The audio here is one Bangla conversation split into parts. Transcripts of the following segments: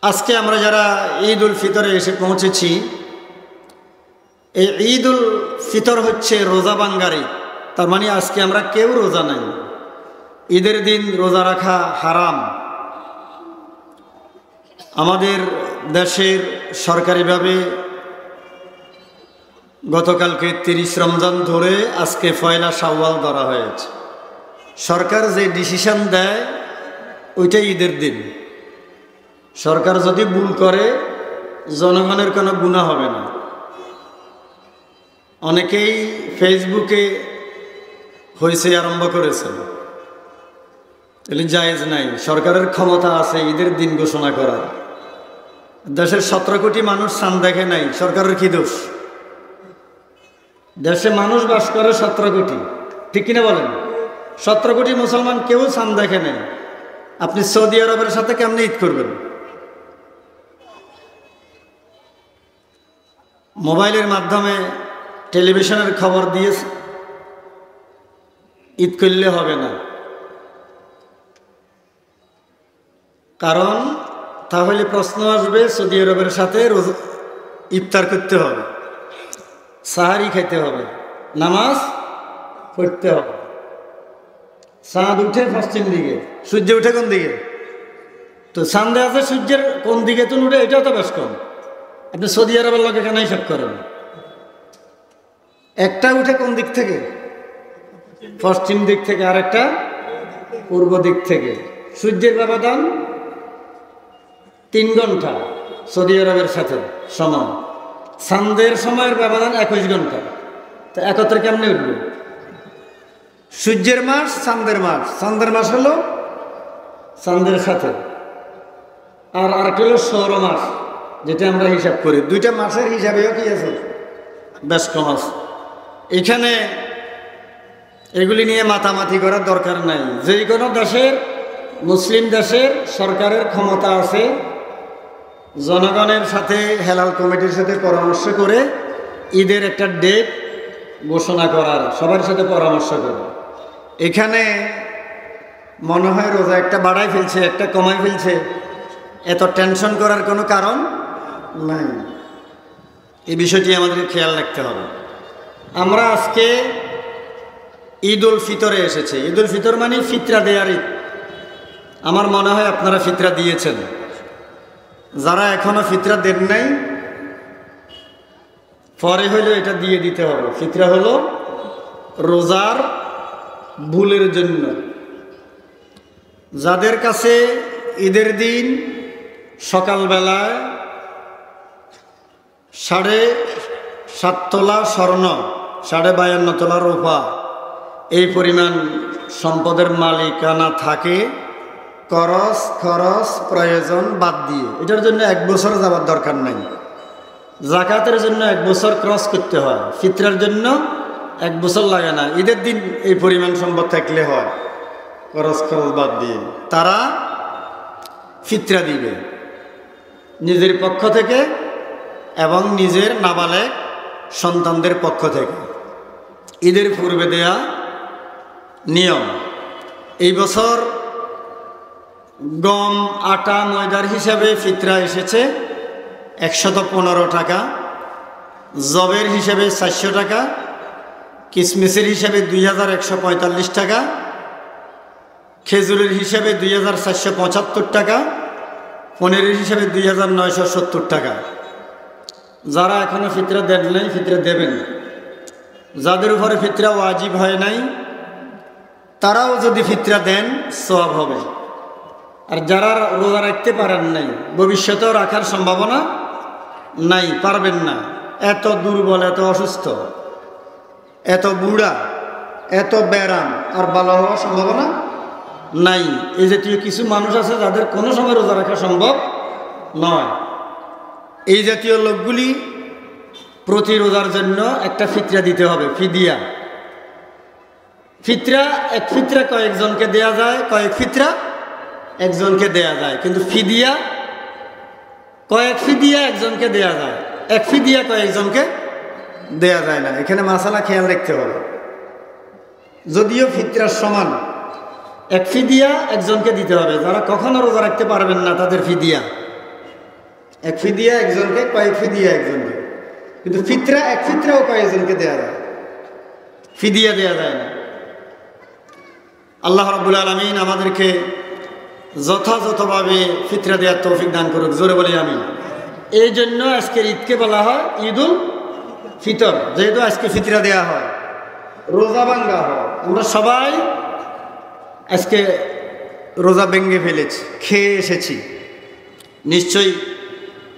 আজকে আমরা যারা ঈদ উল ফিতরে এসে পৌঁছেছি, এই ঈদ উল ফিতর হচ্ছে রোজা বাঙ্গারি। তার মানে আজকে আমরা কেউ রোজা নাই। ঈদের দিন রোজা রাখা হারাম। আমাদের দেশের সরকারিভাবে গতকালকে 30 রমজান ধরে আজকে পয়লা শাওয়াল ধরা হয়েছে। সরকার যে ডিসিশন দেয় ওইটাই ঈদের দিন। সরকার যদি ভুল করে জনগণের কোনো গুনাহ হবে না। অনেকেই ফেসবুকে হয়েছে আরম্ভ করেছেন, তাহলে জায়েজ নাই। সরকারের ক্ষমতা আছে ঈদের দিন ঘোষণা করার। দেশের 17 কোটি মানুষ চাঁদ দেখে নাই, সরকারের কি দোষ? দেশে মানুষ বাস করে 17 কোটি, ঠিক কিনা বলেন? 17 কোটি মুসলমান কেউ চাঁদ দেখে নাই। আপনি সৌদি আরবের সাথে কেমনে ঈদ করবেন? মোবাইলের মাধ্যমে টেলিভিশনের খবর দিয়ে ঈদ করলে হবে না, কারণ তাহলে প্রশ্ন আসবে সৌদি আরবের সাথে ইফতার করতে হবে, সাহারি খেতে হবে, নামাজ পড়তে হবে। চাঁদ উঠে পশ্চিম দিকে, সূর্য উঠে কোন দিকে? তো চাঁদে আছে সূর্যের কোন দিকে তুন উঠে, এটাও তো বেশ কম। আপনি সৌদি আরবের লোক এখানে হিসাব করেন, একটা উঠে কোন দিক থেকে? পশ্চিম দিক থেকে, আর একটা পূর্ব দিক থেকে। সূর্যের ব্যবধান 3 ঘন্টা সৌদি আরবের সাথে সমান। চাঁদের সময়ের ব্যবধান 21 ঘন্টা। তা একত্রে কেমনে উঠবে? সূর্যের মাস চাঁদের মাস, চাঁদের মাস হলো চাঁদের সাথে, আর আরেকটা হলো সৌর মাস, যেটা আমরা হিসাব করি। দুইটা মাসের হিসাবেও কি আছে? বেশ কম আছে। এখানে এগুলি নিয়ে মাতামাতি করার দরকার নাই। যে কোনো দেশের, মুসলিম দেশের সরকারের ক্ষমতা আছে জনগণের সাথে, হেলাল কমিটির সাথে পরামর্শ করে ঈদের একটা ডেট ঘোষণা করার, সবার সাথে পরামর্শ করে। এখানে মনে হয় রোজা একটা বাড়াই ফেলছে, একটা কমাই ফেলছে, এত টেনশন করার কোনো কারণ নাই। এই বিষয়টি আমাদের খেয়াল রাখতে হবে। আমরা আজকে ঈদ উল ফিতরে এসেছি। ঈদ উল ফিতর মানে ফিতরা দেয়ার ঈদ। আমার মনে হয় আপনারা ফিতরা দিয়েছেন। যারা এখনো ফিতরা দেন নাই, পরে হইলে এটা দিয়ে দিতে হবে। ফিতরা হলো রোজার ভুলের জন্য। যাদের কাছে ঈদের দিন সকালবেলায় 7.5 তোলা স্বর্ণ, 52.5 তোলা রূপা, এই পরিমাণ সম্পদের মালিকানা থাকে, খরচ প্রয়োজন বাদ দিয়ে, এটার জন্য 1 বছর যাবার দরকার নাই। জাকাতের জন্য 1 বছর ক্রস করতে হয়, ফিতরার জন্য 1 বছর লাগে না। ঈদের দিন এই পরিমাণ সম্পদ থাকলে হয়, খরচ বাদ দিয়ে তারা ফিতরা দিবে নিজের পক্ষ থেকে এবং নিজের নাবালেগ সন্তানদের পক্ষ থেকে। ঈদের পূর্বে দেয়া নিয়ম। এই বছর গম, আটা, ময়দার হিসাবে ফিতরা এসেছে 115 টাকা, জবের হিসাবে 400 টাকা, কিশমিশের হিসাবে 2145 টাকা, খেজুরের হিসাবে 2475 টাকা, পনিরের হিসাবে 2970 টাকা। যারা এখনো ফিতরা দেন নাই, ফিতরা দেবেন। যাদের উপরে ফিতরা ওয়াজিব হয় নাই, তারাও যদি ফিতরা দেন সওয়াব হবে। আর যারা রোজা রাখতে পারেন নাই, ভবিষ্যতেও রাখার সম্ভাবনা নাই, পারবেন না, এত দুর্বল, এত অসুস্থ, এত বুড়া, এত ব্যারাম, আর ভালো হওয়ার সম্ভাবনা নাই। এই জাতীয় কিছু মানুষ আছে যাদের কোনো সময় রোজা রাখা সম্ভব নয়। এই জাতীয় লোকগুলি প্রতি রোজার জন্য একটা ফিতরা দিতে হবে, ফিদিয়া। ফিতরা, এক ফিতরা কয়েকজনকে দেয়া যায়, কয়েক ফিতরা একজনকে দেয়া যায়, কিন্তু ফিদিয়া কয়েক ফিদিয়া একজনকে দেয়া যায়, এক ফিদিয়া কয়েকজনকে দেয়া যায় না। এখানে মাসালা খেয়াল রাখতে হবে। যদিও ফিতরার সমান, এক ফিদিয়া একজনকে দিতে হবে। যারা কখনো রোজা রাখতে পারবেন না তাদের ফিদিয়া, এক ফিদিয়া একজনকে, কয়েক ফিদিয়া একজনকে। কিন্তু ফিতরা এক ফিতরাও কয়েকজনকে দেয়া যায়, ফিদিয়া দেয়া যায় না। আল্লাহ রাব্বুল আলামিন আমাদেরকে যথাযথভাবে ফিতরা দেওয়ার তৌফিক দান করুক, জোরে বলি আমিন। এই জন্য আজকের ঈদকে বলা হয় ঈদুল ফিতর, যেহেতু আজকে ফিতরা দেয়া হয়, রোজা ভাঙ্গা হয়। আমরা সবাই আজকে রোজা ভেঙে ফেলেছি, খেয়ে এসেছি। নিশ্চয়ই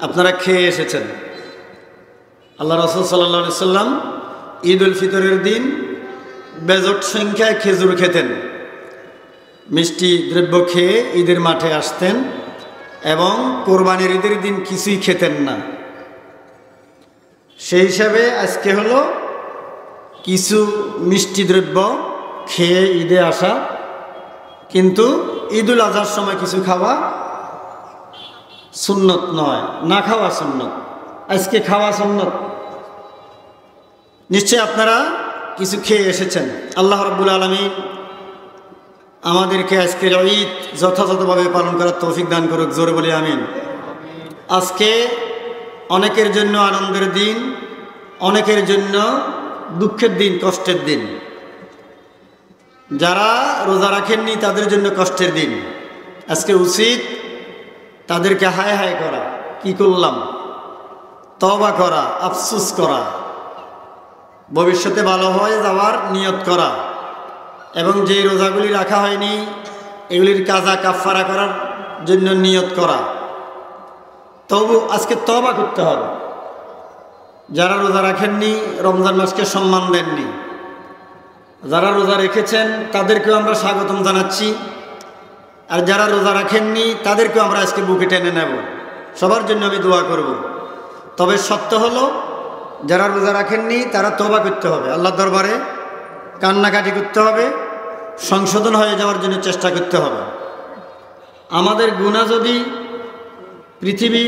আপনারা খেয়ে এসেছেন। আল্লাহ রাসূল সাল্লাল্লাহু আলাইহি সাল্লাম ঈদুল ফিতরের দিন বেজট সংখ্যায় খেজুর খেতেন, মিষ্টি দ্রব্য খেয়ে ঈদের মাঠে আসতেন এবং কোরবানির ঈদের দিন কিছুই খেতেন না। সেই হিসাবে আজকে হলো কিছু মিষ্টি দ্রব্য খেয়ে ঈদে আসা, কিন্তু ঈদুল আজহার সময় কিছু খাওয়া সুন্নত নয়, না খাওয়া সুন্নত। আজকে খাওয়া সুন্নত। নিশ্চয় আপনারা কিছু খেয়ে এসেছেন। আল্লাহ রাব্বুল আলামিন আমাদেরকে আজকের ঈদ যথাযথভাবে পালন করার তৌফিক দান করুক, জোরে বলি আমিন। আজকে অনেকের জন্য আনন্দের দিন, অনেকের জন্য দুঃখের দিন, কষ্টের দিন। যারা রোজা রাখেননি তাদের জন্য কষ্টের দিন। আজকে উচিত তাদেরকে হায় হায় করা, কি করলাম, তওবা করা, আফসোস করা, ভবিষ্যতে ভালো হয়ে যাওয়ার নিয়ত করা, এবং যে রোজাগুলি রাখা হয়নি এগুলির কাজা কাফারা করার জন্য নিয়ত করা। তবু আজকে তওবা করতে হবে। যারা রোজা রাখেননি, রমজান মাসকে সম্মান দেননি, যারা রোজা রেখেছেন তাদেরকেও আমরা স্বাগতম জানাচ্ছি। আর যারা রোজা রাখেননি তাদেরকেও আমরা আজকে বুকে টেনে নেব। সবার জন্য আমি দোয়া করব। তবে সত্য হলো যারা রোজা রাখেননি তারা তওবা করতে হবে, আল্লাহর দরবারে কান্নাকাটি করতে হবে, সংশোধন হয়ে যাওয়ার জন্য চেষ্টা করতে হবে। আমাদের গুনাহ যদি পৃথিবী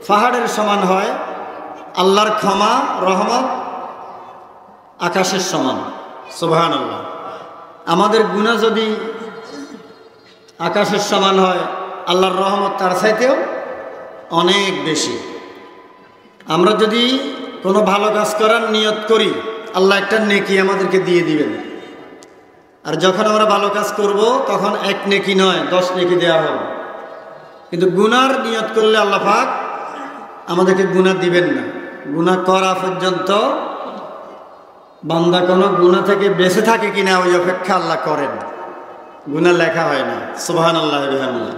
পাহাড়ের সমান হয়, আল্লাহর ক্ষমা রহমত আকাশের সমান, সুবহানাল্লাহ। আমাদের গুনাহ যদি আকাশের সমান হয়, আল্লাহর রহমত তার চাইতেও অনেক বেশি। আমরা যদি কোনো ভালো কাজ করার নিয়ত করি, আল্লাহ একটা নেকি আমাদেরকে দিয়ে দিবেন। আর যখন আমরা ভালো কাজ করব তখন এক নেকি নয় 10 নেকি দেওয়া হবে। কিন্তু গুনার নিয়ত করলে আল্লাহ পাক আমাদেরকে গুনাহ দিবেন না। গুনাহ করা পর্যন্ত বান্দা কোনো গুনাহ থেকে বেঁচে থাকে কিনা ওই অপেক্ষা আল্লাহ করেন, গুনাহ লেখা হয় না। সুবহানাল্লাহ ওয়া বিহামদিহি।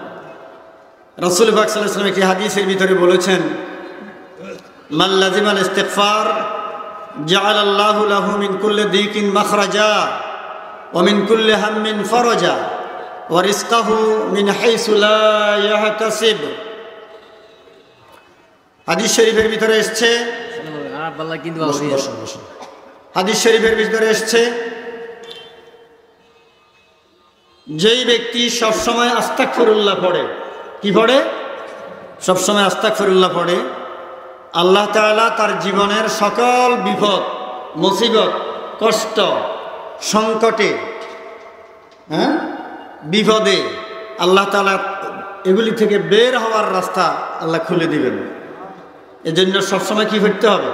রাসূল পাক সাল্লাল্লাহু আলাইহি ওয়াসাল্লাম একটি হাদিসের ভিতরে বলেছেন, মান লাজিমাল ইস্তিগফার জাআলাল্লাহু লাহু মিন কুল্লি দিকিন মাখরাজা ওয়া মিন কুল্লি হাম্মিন ফারাজা ওয়া রিজকাহু মিন হাইসু লা ইয়াহতাসিব। হাদিস শরীফের ভিতরে এসেছে, হাদিস শরীফের ভিতরে এসেছে, যেই ব্যক্তি সবসময় আস্তাগফিরুল্লাহ পড়ে, কি পড়ে? সবসময় আস্তাগফিরুল্লাহ পড়ে, আল্লাহ তাআলা তার জীবনের সকল বিপদ, মুসিবত, কষ্ট, সংকটে, বিপদে আল্লাহ তাআলা এগুলি থেকে বের হওয়ার রাস্তা আল্লাহ খুলে দিবেন। এজন্য সবসময় কি করতে হবে?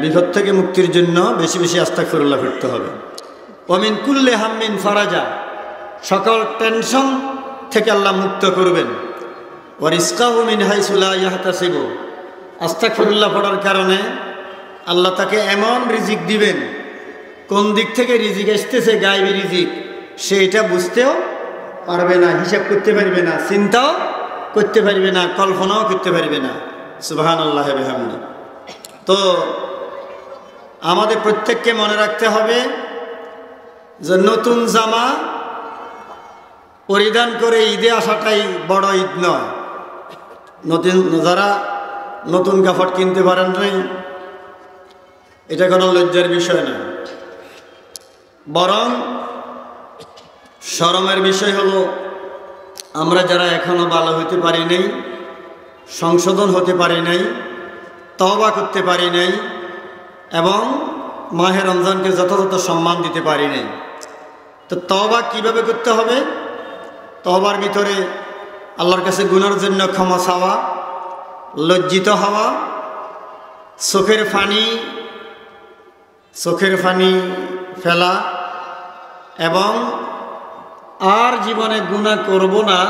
বিপদ থেকে মুক্তির জন্য বেশি বেশি আস্তাগফিরুল্লাহ পড়তে হবে। ওয়া মিন কুল্লি হাম্মিন ফারাজা, সকল টেনশন থেকে আল্লাহ মুক্ত করবেন। ওয়া রিজকাহু মিন হাইসু লা ইয়াহতাসিব, আস্তাগফিরুল্লাহ পড়ার কারণে আল্লাহ তাকে এমন রিজিক দিবেন, কোন দিক থেকে রিজিক আসতেছে, গায়েবী রিজিক, সে এটা বুঝতেও পারবে না, হিসাব করতে পারবে না, চিন্তাও করতে পারবে না, কল্পনাও করতে পারবে না। সুবহানাল্লাহ ওয়া বিহামদিহি। তো আমাদের প্রত্যেককে মনে রাখতে হবে যে নতুন জামা পরিধান করে ঈদে আসাটাই বড় ঈদ নয়। যারা নতুন কাপড় কিনতে পারেন নাই, এটা কোনো লজ্জার বিষয় না, বরং শরমের বিষয় হলো আমরা যারা এখনো ভালো হতে পারি নাই, সংশোধন হতে পারি নাই, তওবা করতে পারি নাই এবং মাহে রমজানকে যথাযথ সম্মান দিতে পারি নাই। তো তওবা কিভাবে করতে হবে? তওবার ভিতরে আল্লাহর কাছে গুনার জন্য ক্ষমা চাওয়া, লজ্জিত হওয়া, চোখের পানি ফেলা এবং আর জীবনে গুনাহ করব না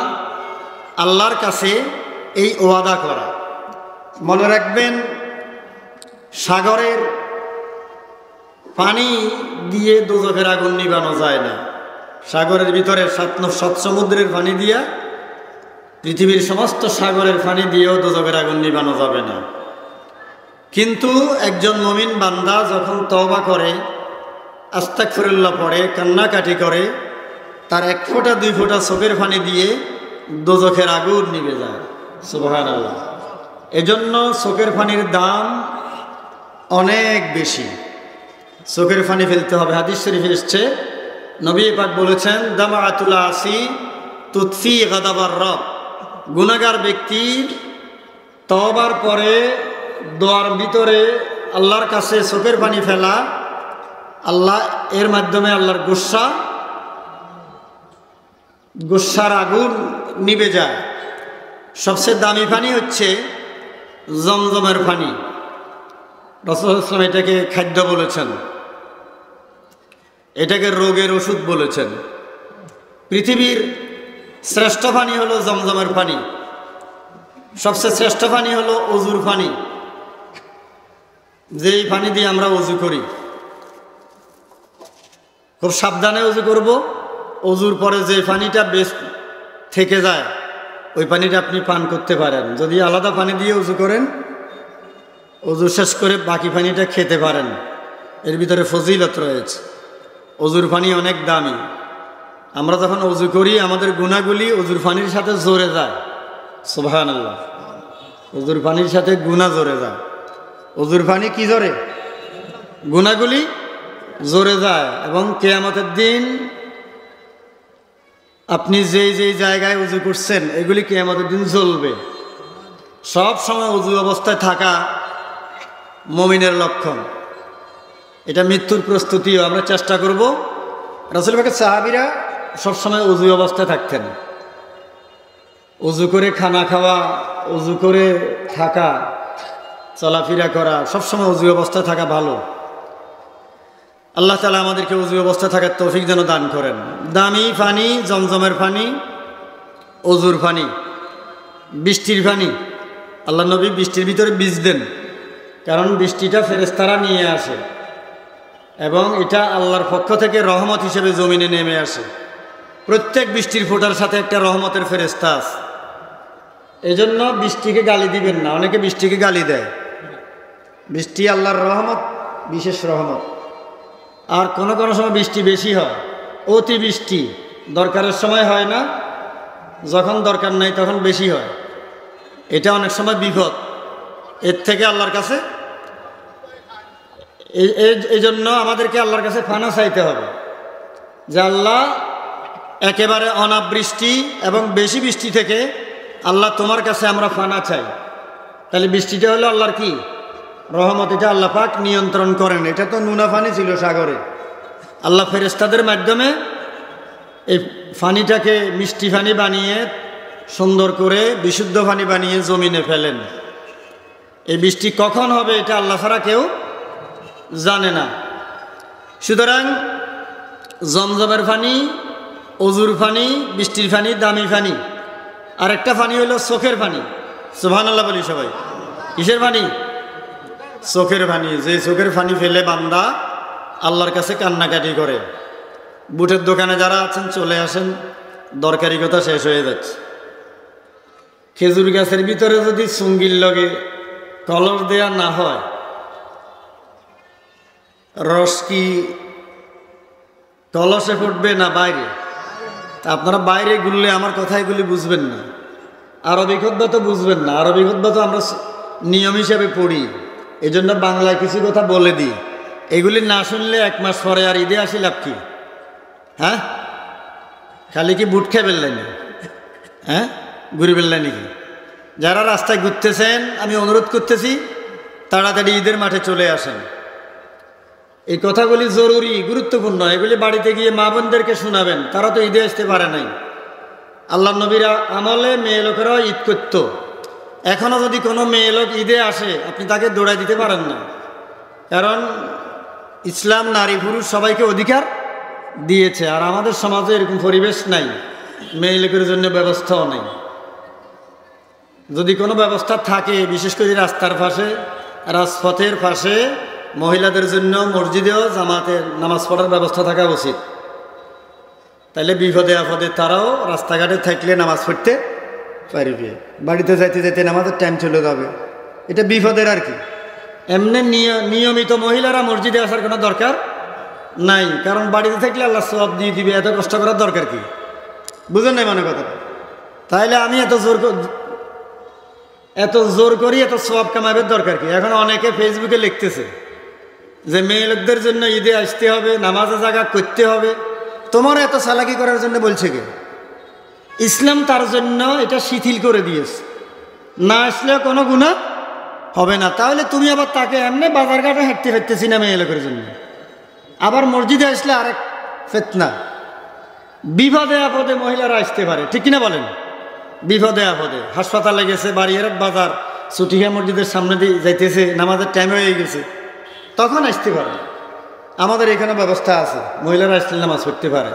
আল্লাহর কাছে এই ওয়াদা করা। মনে রাখবেন, সাগরের পানি দিয়ে দোজখের আগুন নিভানো যায় না। সাগরের ভিতরে সাত সমুদ্রের পানি দিয়া, পৃথিবীর সমস্ত সাগরের পানি দিয়েও দোজখের আগুন নিভানো যাবে না। কিন্তু একজন মুমিন বান্দা যখন তওবা করে, আস্তাগফিরুল্লাহ পড়ে, কান্নাকাটি করে, তার 1 ফোঁটা 2 ফোঁটা চোখের পানি দিয়ে দোজখের আগুন নিভে যায়। সুবহানাল্লাহ। এজন্য চোখের পানির দাম অনেক বেশি। চোখের পানি ফেলতে হবে। হাদিস শরীফে এসেছে, নবী পাক বলেছেন, দামাআতুল আসি তুতফি গাদাবার রব। গুনাহগার ব্যক্তির তওবার পরে দোয়ার ভিতরে আল্লাহর কাছে চোখের পানি ফেলা, আল্লাহ এর মাধ্যমে আল্লাহর গুসার আগুন নিভে যায়। সবচেয়ে দামি পানি হচ্ছে জমজমের পানি। রাসূল সাল্লাল্লাহু আলাইহি ওয়াসাল্লাম এটাকে খাদ্য বলেছেন, এটাকে রোগের ওষুধ বলেছেন। পৃথিবীর শ্রেষ্ঠ পানি হলো জমজমের পানি। সবচেয়ে শ্রেষ্ঠ পানি হলো অজুর পানি, যেই পানি দিয়ে আমরা অজু করি। খুব সাবধানে অজু করব। অজুর পরে যে পানিটা বেশ থেকে যায়, ওই পানিটা আপনি পান করতে পারেন। যদি আলাদা পানি দিয়ে অজু করেন, অজু শেষ করে বাকি পানিটা খেতে পারেন। এর ভিতরে ফজিলত রয়েছে। অজুর পানি অনেক দামি। আমরা যখন অজু করি, আমাদের গুনাহগুলি অজুর পানির সাথে জড়ে যায়। সুবহানাল্লাহ। অজুর পানির সাথে গুনাহ জড়ে যায়। অজুর পানি কি জড়ে? গুনাহগুলি জড়ে যায়। এবং কিয়ামতের দিন আপনি যেই জায়গায় অজু করছেন, এগুলি কিয়ামতের দিন জ্বলবে। সব সময় অজু অবস্থায় থাকা মুমিনের লক্ষণ। এটা মৃত্যুর প্রস্তুতিও। আমরা চেষ্টা করব। রাসূল পাকের সাহাবীরা সবসময় অজু অবস্থায় থাকতেন। অজু করে খানা খাওয়া, অজু করে থাকা, চলাফেরা করা, সবসময় অজু অবস্থায় থাকা ভালো। আল্লাহ তাআলা আমাদেরকে অজু অবস্থায় থাকার তৌফিক যেন দান করেন। দামি পানি, জমজমের পানি, অজুর পানি, বৃষ্টির পানি। আল্লাহ নবী বৃষ্টির ভিতরে বীজ দেন, কারণ বৃষ্টিটা ফেরেশতারা নিয়ে আসে এবং এটা আল্লাহর পক্ষ থেকে রহমত হিসেবে জমিনে নেমে আসে। প্রত্যেক বৃষ্টির ফোঁটার সাথে একটা রহমতের ফেরেশতা আছে। এজন্য বৃষ্টিকে গালি দিবেন না। অনেকে বৃষ্টিকে গালি দেয়। বৃষ্টি আল্লাহর রহমত, বিশেষ রহমত। আর কোনো সময় বৃষ্টি বেশি হয়, অতি বৃষ্টি। দরকারের সময় হয় না, যখন দরকার নাই তখন বেশি হয়। এটা অনেক সময় বিপদ। এর থেকে আল্লাহর কাছে, এই জন্য আমাদেরকে আল্লাহর কাছে ফানা চাইতে হবে যে আল্লাহ, একেবারে অনাবৃষ্টি এবং বেশি বৃষ্টি থেকে আল্লাহ তোমার কাছে আমরা ফানা চাই। তাহলে বৃষ্টিটা হলো আল্লাহর কি রহমত। এটা আল্লাহ পাক নিয়ন্ত্রণ করেন। এটা তো নুনা পানি ছিল সাগরে, আল্লাহ ফেরেশতাদের মাধ্যমে এই পানিটাকে মিষ্টি পানি বানিয়ে, সুন্দর করে বিশুদ্ধ পানি বানিয়ে জমিনে ফেলেন। এই বৃষ্টি কখন হবে এটা আল্লাহ ছাড়া কেউ জানে না। সুতরাং জমজমের পানি, অজুর পানি, বৃষ্টির পানি, দামি পানি। আরেকটা পানি হলো চোখের পানি। সুবহানাল্লাহ বলি সবাই। কিসের পানি? চোখের পানি। যে চোখের পানি ফেলে বান্দা আল্লাহর কাছে কান্নাকাটি করে। বুটের দোকানে যারা আছেন চলে আসেন, দরকারি কথা শেষ হয়ে যাচ্ছে। খেজুর গাছের ভিতরে যদি চুঙ্গির লগে কলস দেয়া না হয়, রস কি কলসে ফুটবে না বাইরে? তা আপনারা বাইরে ঘুরলে আমার কথা এগুলি বুঝবেন না। আরবি খুতবা তো বুঝবেন না। আরবি খুতবা তো আমরা নিয়ম হিসাবে পড়ি, এই জন্য বাংলায় কিছু কথা বলে দিই। এগুলি না শুনলে 1 মাস পরে আর ঈদে আসি লাভ কি? হ্যাঁ, খালি কি বুট খেয়ে ফেললেন? হ্যাঁ, ঘুরে ফেললেন নাকি? যারা রাস্তায় ঘুরতেছেন, আমি অনুরোধ করতেছি তাড়াতাড়ি ঈদের মাঠে চলে আসেন। এই কথাগুলি জরুরি, গুরুত্বপূর্ণ। এগুলি বাড়িতে গিয়ে মা বোনদেরকে শোনাবেন, তারা তো ঈদে আসতে পারে নাই। আল্লাহ নবীরা আমলে মেয়ে লোকেরাও ঈদ করত। এখনও যদি কোনো মেয়ে লোক ঈদে আসে আপনি তাকে দৌড়াই দিতে পারেন না, কারণ ইসলাম নারী পুরুষ সবাইকে অধিকার দিয়েছে। আর আমাদের সমাজে এরকম পরিবেশ নাই, মেয়ে লোকের জন্য ব্যবস্থাও নেই। যদি কোনো ব্যবস্থা থাকে, বিশেষ করে রাস্তার পাশে, রাজপথের পাশে মহিলাদের জন্য মসজিদেও জামাতে নামাজ পড়ার ব্যবস্থা থাকা উচিত। তাইলে বিপদে আপদে তারাও রাস্তাঘাটে থাকলে নামাজ পড়তে পারবে, বাড়িতে যাইতে যাইতে নামাজের টাইম চলে যাবে, এটা বিপদের আর কি। এমনি নিয়মিত মহিলারা মসজিদে আসার কোনো দরকার নাই, কারণ বাড়িতে থাকলে আল্লাহ সওয়াব দিয়ে দিবে, এত কষ্ট করার দরকার কি? বুঝেন নাই মানে কথাটা? তাইলে আমি এত জোর করি, এত সওয়াব কামাবের দরকার কি? এখন অনেকে ফেসবুকে লিখতেছে যে মেয়ে লোকদের জন্য ঈদে আসতে হবে, নামাজে জায়গা করতে হবে। তোমার এত চালাকি করার জন্য বলছে কে? ইসলাম তার জন্য এটা শিথিল করে দিয়েছে, না আসলে কোনো গুনাহ হবে না। তাহলে তুমি আবার তাকে এমনি বাজার ঘাটে হাঁটতে ফেরতেছি না মেয়ে লোকের জন্য, আবার মসজিদে আসলে আরেক ফিতনা। বিপদে আপদে মহিলারা আসতে পারে, ঠিক কিনা বলেন? বিপদে আপদে হাসপাতালে গেছে, বাড়ির বাজার ছুটিয়া মসজিদের সামনে দিয়ে যাইতেছে, নামাজের টাইম হয়ে গেছে, তখন আসতে পারে। আমাদের এখানে ব্যবস্থা আছে, মহিলারা আসলে নামাজ পড়তে পারে,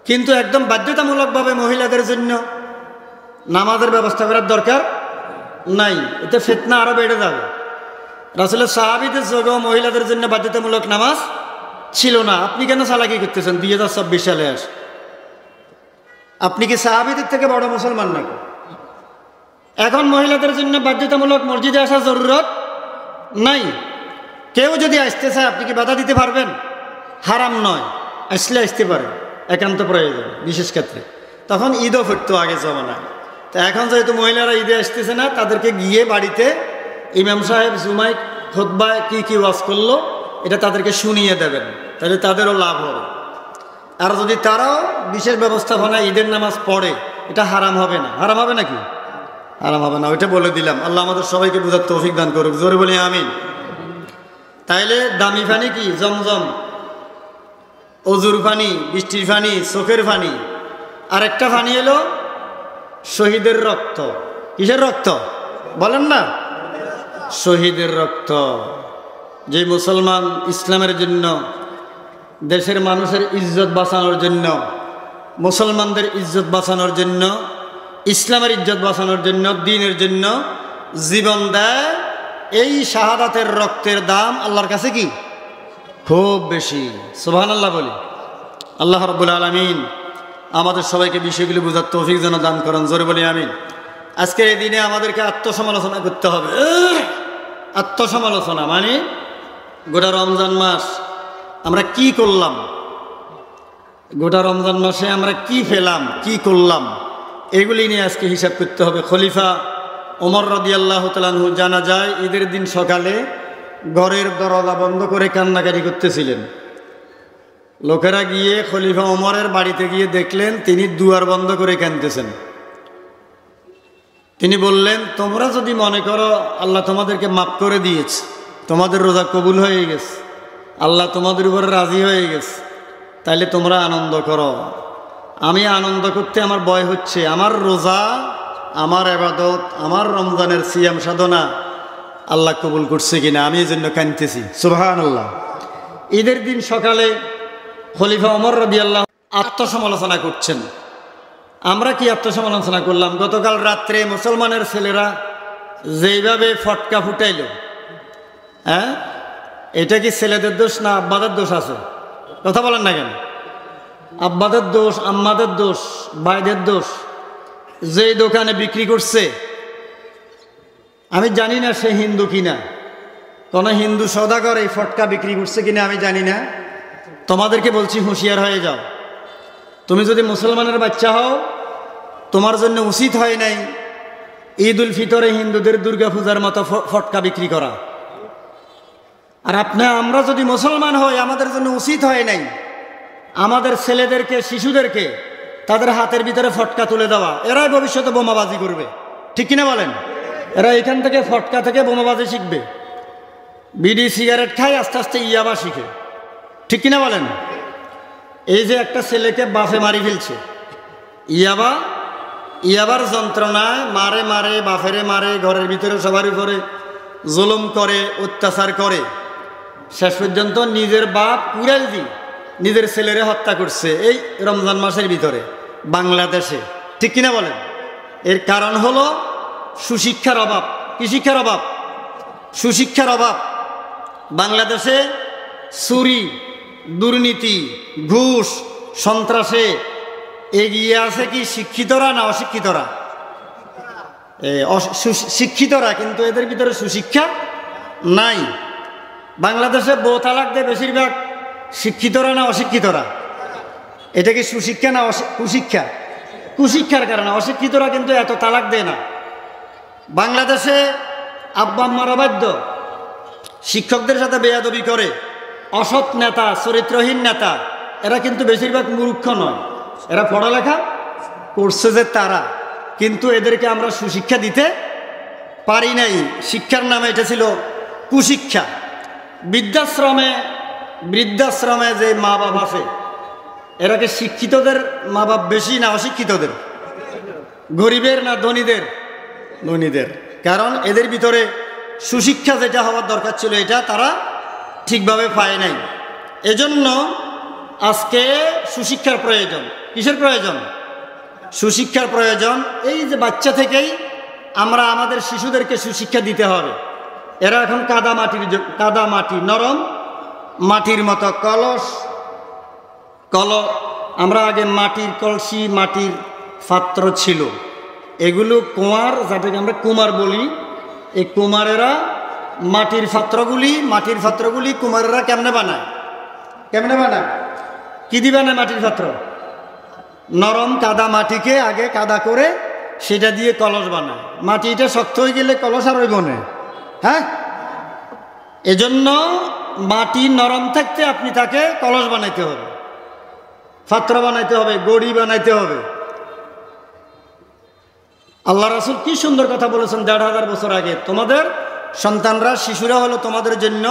কিন্তু একদম বাধ্যতামূলকভাবে মহিলাদের জন্য নামাজের ব্যবস্থা করার দরকার নাই, এতে ফিতনা আরো বেড়ে যাবে। রাসূলের সাহাবীদের যুগেও মহিলাদের জন্য বাধ্যতামূলক নামাজ ছিল না। আপনি কেন চালাকি করতেছেন 2024 সালে আসে? আপনি কি সাহাবীদের থেকে বড় মুসলমান নাকি? এখন মহিলাদের জন্য বাধ্যতামূলক মসজিদে আসার জরুরত নাই। কেউ যদি আসতে চায় আপনি কি বাধা দিতে পারবেন? হারাম নয়, আসলে আসতে পারে, একান্ত প্রয়োজন বিশেষ ক্ষেত্রে। তখন ঈদও ফুটতো আগে জমানায়। তা এখন যেহেতু মহিলারা ঈদে আসতেছে না, তাদেরকে গিয়ে বাড়িতে ইমাম সাহেব জুমায় খুতবায় কি ওয়াজ করলো এটা তাদেরকে শুনিয়ে দেবেন, তাহলে তাদেরও লাভ হবে। আর যদি তারাও বিশেষ ব্যবস্থাপনায় ঈদের নামাজ পড়ে, এটা হারাম হবে না। হারাম হবে নাকি? হারাম হবে না, ওইটা বলে দিলাম। আল্লাহ আমাদের সবাইকে বোঝার তৌফিক দান করুক, জোরে বলি আমিন। তাইলে দামি পানি কি? জমজম, অজুর পানি, বৃষ্টির পানি, চোখের পানি। আর একটা পানি এলো শহীদের রক্ত। কিসের রক্ত বলেন না? শহীদের রক্ত। যে মুসলমান ইসলামের জন্য, দেশের মানুষের ইজ্জত বাঁচানোর জন্য, মুসলমানদের ইজ্জত বাঁচানোর জন্য, ইসলামের ইজ্জত বাঁচানোর জন্য, দ্বীনের জন্য জীবন দেয়, এই শাহাদাতের রক্তের দাম আল্লাহর কাছে কি? খুব বেশি। সুবহানাল্লাহ বলি। আল্লাহ রাব্বুল আলামিন আমাদের সবাইকে বিষয়গুলি বোঝার তৌফিক যেন দান করেন, জোরে বলি আমিন। আজকের এই দিনে আমাদেরকে আত্মসমালোচনা করতে হবে। আত্মসমালোচনা মানে গোটা রমজান মাস আমরা কি করলাম, গোটা রমজান মাসে আমরা কি পেলাম, কি করলাম, এগুলি নিয়ে আজকে হিসাব করতে হবে। খলিফা ওমর রাদিয়াল্লাহু তাআলা আনহু জানা যায় ঈদের দিন সকালে ঘরের দরজা বন্ধ করে কান্নাকাটি করতেছিলেন। লোকেরা গিয়ে খলিফা ওমরের বাড়িতে গিয়ে দেখলেন তিনি দুয়ার বন্ধ করে কাঁদতেছেন। তিনি বললেন, তোমরা যদি মনে করো আল্লাহ তোমাদেরকে মাফ করে দিয়েছে, তোমাদের রোজা কবুল হয়ে গেছে, আল্লাহ তোমাদের উপরে রাজি হয়ে গেছে, তাইলে তোমরা আনন্দ করো। আমি আনন্দ করতে আমার ভয় হচ্ছে, আমার রোজা, আমার ইবাদত, আমার রমজানের সিয়াম সাধনা আল্লাহ কবুল করছে কিনা, আমি এই জন্য কাঁদতেছি। সুবহানাল্লাহ। ঈদের দিন সকালে খলিফা ওমর রাদিয়াল্লাহু আত্মসমালোচনা করছেন। আমরা কি আত্মসমালোচনা করলাম? গতকাল রাত্রে মুসলমানের ছেলেরা যেইভাবে ফটকা ফুটাইল, হ্যাঁ, এটা কি ছেলেদের দোষ না আব্বাদের দোষ আছে? কথা বলেন না কেন? আব্বাদের দোষ, আম্মাদের দোষ, ভাইদের দোষ। যেই দোকানে বিক্রি করছে, আমি জানি না সে হিন্দু কিনা, কোন হিন্দু সওদাগর এই ফটকা বিক্রি করছে কিনা আমি জানি না। তোমাদেরকে বলছি হুঁশিয়ার হয়ে যাও। তুমি যদি মুসলমানের বাচ্চা হও, তোমার জন্য উচিত হয় নাই ঈদ উল ফিতরে হিন্দুদের দুর্গা পূজার মতো ফটকা বিক্রি করা। আর আমরা যদি মুসলমান হই, আমাদের জন্য উচিত হয় নাই আমাদের ছেলেদেরকে, শিশুদেরকে তাদের হাতের ভিতরে ফটকা তুলে দেওয়া। এরাই ভবিষ্যতে বোমাবাজি করবে, ঠিক কিনা বলেন? এরা এখান থেকে ফটকা থেকে বোমাবাজি শিখবে, বিড়ি সিগারেট খায়, আস্তে আস্তে ইয়াবা শিখে, ঠিক কিনা বলেন? এই যে একটা ছেলেকে বাফে মারি ফেলছে, ইয়াবা ইয়াবার যন্ত্রণায় মারে মারে, বাফেরে মারে, ঘরের ভিতরে সবার উপরে জুলুম করে, অত্যাচার করে, শেষ পর্যন্ত নিজের বাপ উড়াল দি নিজের ছেলেরে হত্যা করছে এই রমজান মাসের ভিতরে বাংলাদেশে। ঠিক কিনা বলেন? এর কারণ হলো সুশিক্ষার অভাব। কি শিক্ষার অভাব? সুশিক্ষার অভাব। বাংলাদেশে চুরি, দুর্নীতি, ঘুষ, সন্ত্রাসে এগিয়ে আছে কি শিক্ষিতরা না অশিক্ষিতরা? শিক্ষিতরা, কিন্তু এদের ভিতরে সুশিক্ষা নাই। বাংলাদেশে বউ তালাক দেয় বেশিরভাগ শিক্ষিতরা না অশিক্ষিতরা? এটা কি সুশিক্ষা না কুশিক্ষা? কুশিক্ষার কারণে অশিক্ষিতরা কিন্তু এত তালাক দেয় না। বাংলাদেশে আব্বা আম্মারা বাধ্য শিক্ষকদের সাথে বেয়াদবি করে। অসৎ নেতা, চরিত্রহীন নেতা, এরা কিন্তু বেশিরভাগ মূর্খ নয়, এরা পড়ালেখা করছে যে তারা, কিন্তু এদেরকে আমরা সুশিক্ষা দিতে পারি নাই। শিক্ষার নামে এটা ছিল কুশিক্ষা। বৃদ্ধাশ্রমে যে মা বাপ আছে, এরাকে শিক্ষিতদের মা বাপ বেশি না অশিক্ষিতদের? গরিবের না ধনীদের? ধনীদের। কারণ এদের ভিতরে সুশিক্ষা যেটা হওয়ার দরকার ছিল এটা তারা ঠিকভাবে পায় নাই। এজন্য আজকে সুশিক্ষার প্রয়োজন। কিসের প্রয়োজন? সুশিক্ষার প্রয়োজন। এই যে বাচ্চা থেকেই আমরা আমাদের শিশুদেরকে সুশিক্ষা দিতে হবে। এরা এখন কাদা মাটি, নরম মাটির মতো আমরা আগে মাটির কলসি, মাটির পাত্র ছিল, এগুলো কুমার, যাদেরকে আমরা কুমার বলি, এই কুমারেরা মাটির পাত্রগুলি কুমারেরা কেমনে বানায়? কি দিয়ে বানায় মাটির পাত্র? নরম কাদা মাটিকে আগে কাদা করে সেটা দিয়ে কলস বানায়। মাটিটা শক্ত হয়ে গেলে কলস আর ওই বনে। হ্যাঁ, এজন্য মাটি নরম থাকতে আপনি তাকে কলস বানাইতে হবে, পাত্র বানাইতে হবে, গড়ি বানাইতে হবে। আল্লাহ রাসূল কি সুন্দর কথা বলেছেন ১৫০০ বছর আগে, তোমাদের সন্তানরা, শিশুরা হলো তোমাদের জন্য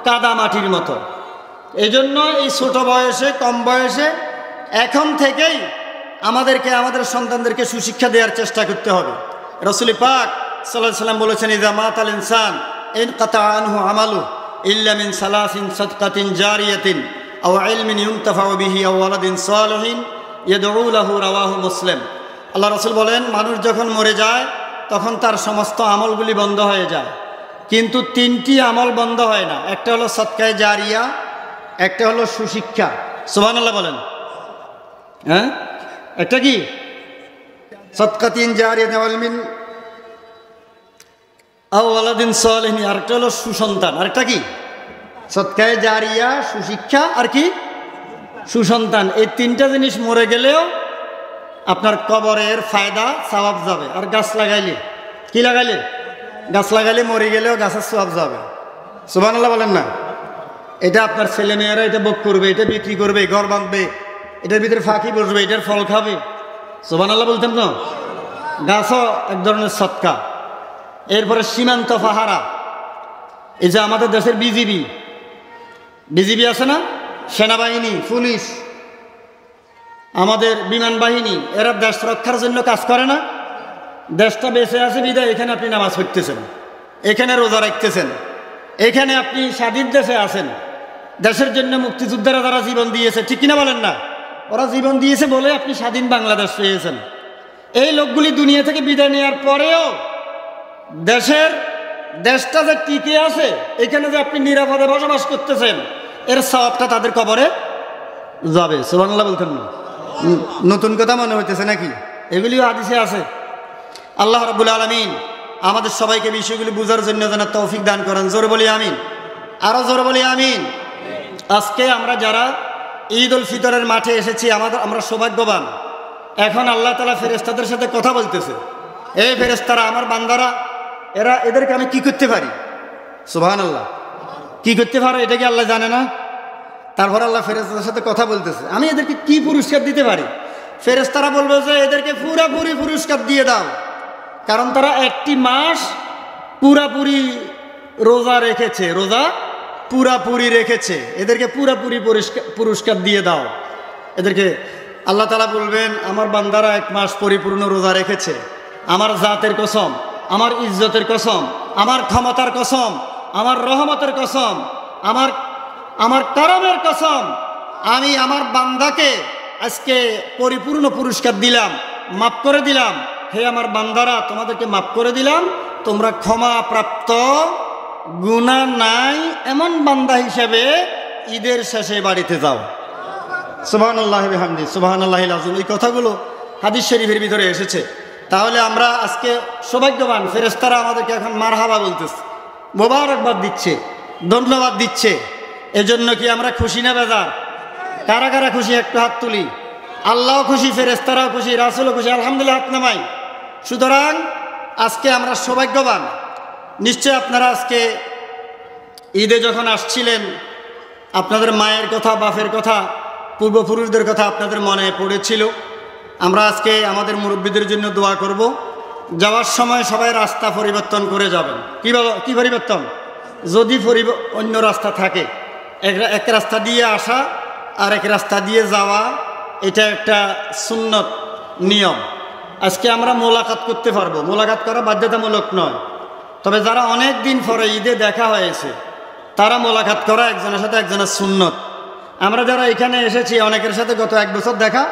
কাদা মাটির মতো। এই জন্য এই ছোট বয়সে, কম বয়সে, এখন থেকেই আমাদেরকে আমাদের সন্তানদেরকে সুশিক্ষা দেওয়ার চেষ্টা করতে হবে। রাসূল পাক সাল্লাল্লাহু আলাইহি ওয়াসাল্লাম বলেছেন, ইযা মাতাল ইনসান ইনকাতা আনহু আমালু ইল্লা মিন সালাসিন সাদকাতিন জারিয়াতিন আও ইলমিন ইউনতাফাউ বিহি আও ওয়ালাদিন সালিহিন ইয়াদউ লাহু, রাওয়াহু মুসলিম। আল্লাহ রাসূল বলেন, মানুষ যখন মরে যায় তখন তার সমস্ত আমলগুলি বন্ধ হয়ে যায়, কিন্তু 3টি আমল বন্ধ হয় না। একটা হলো সদকায়ে জারিয়া, একটা হলো সুশিক্ষা। সুবহানাল্লাহ বলেন। হ্যাঁ, একটা কি? সদকাতিন জারিয়া ওয়ালমিন আও ওয়ালাদিন সালিহিন, আরেকটা হলো সুসন্তান। আরেকটা কি? সদকায়ে জারিয়া, সুশিক্ষা, আর কি? সুসন্তান। এই 3টা জিনিস মরে গেলেও আপনার কবরের ফায়দা, সওয়াব যাবে। আর গাছ লাগাইলে, কি লাগাইলে? গাছ লাগাইলে মরে গেলেও গাছের সওয়াব যাবে। সুবহানাল্লাহ বলেন না? এটা আপনার ছেলে মেয়েরা এটা ভোগ করবে, এটা বিক্রি করবে, ঘর বাঁধবে, এটার ভিতরে ফাঁকি বসবে, এটার ফল খাবে। সুবহানাল্লাহ বলতেন না? গাছও এক ধরনের সদকা। এরপরে সীমান্ত পাহারা, এই যে আমাদের দেশের বিজিবি আছে না, সেনাবাহিনী, পুলিশ, আমাদের বিমান বাহিনী, এরা দেশ রক্ষার জন্য কাজ করে না? দেশটা বেঁচে আছে বিদায় এখানে আপনি নামাজ পড়তেছেন, এখানে রোজা রাখতেছেন, এখানে আপনি স্বাধীন দেশে আছেন। দেশের জন্য মুক্তিযোদ্ধারা যারা জীবন দিয়েছে, ঠিক কিনা বলেন না? ওরা জীবন দিয়েছে বলে আপনি স্বাধীন বাংলাদেশ পেয়েছেন। এই লোকগুলি দুনিয়া থেকে বিদায় নেওয়ার পরেও দেশটা যে টিকে আছে, এখানে যে আপনি নিরাপদে বসবাস করতেছেন, এর সওয়াবটা তাদের কবরে যাবে। সুবহানাল্লাহ বলতেন না? নতুন কথা মনে হইতেছে নাকি? এগুলিও হাদিসে আছে। আল্লাহ রাব্বুল আলামিন আমাদের সবাইকে বিষয়গুলি বোঝার জন্য যেন তৌফিক দান করেন। জোরে বলি আমিন, আরো জোরে বলি আমিন। আজকে আমরা যারা ঈদ উল ফিতরের মাঠে এসেছি, আমরা সৌভাগ্যবান। এখন আল্লাহ তাআলা ফেরেশতাদের সাথে কথা বলতেছে, এই ফেরেশতারা, আমার বান্দারা, এদেরকে আমি কি করতে পারি? সুবহানাল্লাহ, কি করতে পারো এটা কি আল্লাহ জানে না? তারপর আল্লাহ ফেরেশতাদের সাথে কথা বলতেছে, আমি এদেরকে কি পুরস্কার দিতে পারি? ফেরেশতারা বলবে যে এদেরকে পুরাপুরি পুরস্কার দিয়ে দাও, কারণ তারা একটি মাস পুরাপুরি রোজা রেখেছে, রোজা পুরাপুরি রেখেছে, এদেরকে পুরাপুরি পুরস্কার দিয়ে দাও, এদেরকে আল্লাহ তাআলা বলবেন আমার বান্দারা 1 মাস পরিপূর্ণ রোজা রেখেছে, আমার জাতের কসম, আমার ইজ্জতের কসম, আমার ক্ষমতার কসম, আমার রহমতের কসম, আমার কারামের কসম, আমি আমার বান্দাকে আজকে পরিপূর্ণ পুরস্কার দিলাম, মাফ করে দিলাম। হে আমার বান্দারা, তোমাদেরকে মাফ করে দিলাম, তোমরা ক্ষমা প্রাপ্ত, গুনাহ নাই এমন বান্দা হিসেবে ঈদের শেষে বাড়িতে যাও। সুবহানাল্লাহি ওয়া বিহামদিহি সুবহানাল্লাহিল আযীম। এই কথাগুলো হাদিস শরীফের ভিতরে এসেছে। তাহলে আমরা আজকে সৌভাগ্যবান, ফেরেশতারা আমাদেরকে এখন মারহাবা বলতেছে, মোবারকবাদ দিচ্ছে, ধন্যবাদ দিচ্ছে। এজন্য কি আমরা খুশি না বেজার? কারা কারা খুশি একটু হাত তুলি। আল্লাহও খুশি, ফেরেশতারাও খুশি, রাসূলও খুশি, আলহামদুলিল্লাহ হাত নামাই। সুতরাং আজকে আমরা সৌভাগ্যবান। নিশ্চয় আপনারা আজকে ঈদে যখন আসছিলেন, আপনাদের মায়ের কথা, বাপের কথা, পূর্বপুরুষদের কথা আপনাদের মনে পড়েছিল। আমরা আজকে আমাদের মুরব্বীদের জন্য দোয়া করব। যাওয়ার সময় সবাই রাস্তা পরিবর্তন করে যাবেন। কি পরিবর্তন? যদি অন্য রাস্তা থাকে, এক রাস্তা দিয়ে আসা আর এক রাস্তা দিয়ে যাওয়া, এটা একটা সুন্নত নিয়ম। আজকে আমরা মোলাকাত করতে পারবো। মোলাকাত করা বাধ্যতামূলক নয়, তবে যারা অনেক দিন পরে ঈদে দেখা হয়েছে তারা মোলাকাত করা একজনের সাথে একজনের সুন্নত। আমরা যারা এখানে এসেছি অনেকের সাথে গত 1 বছর দেখা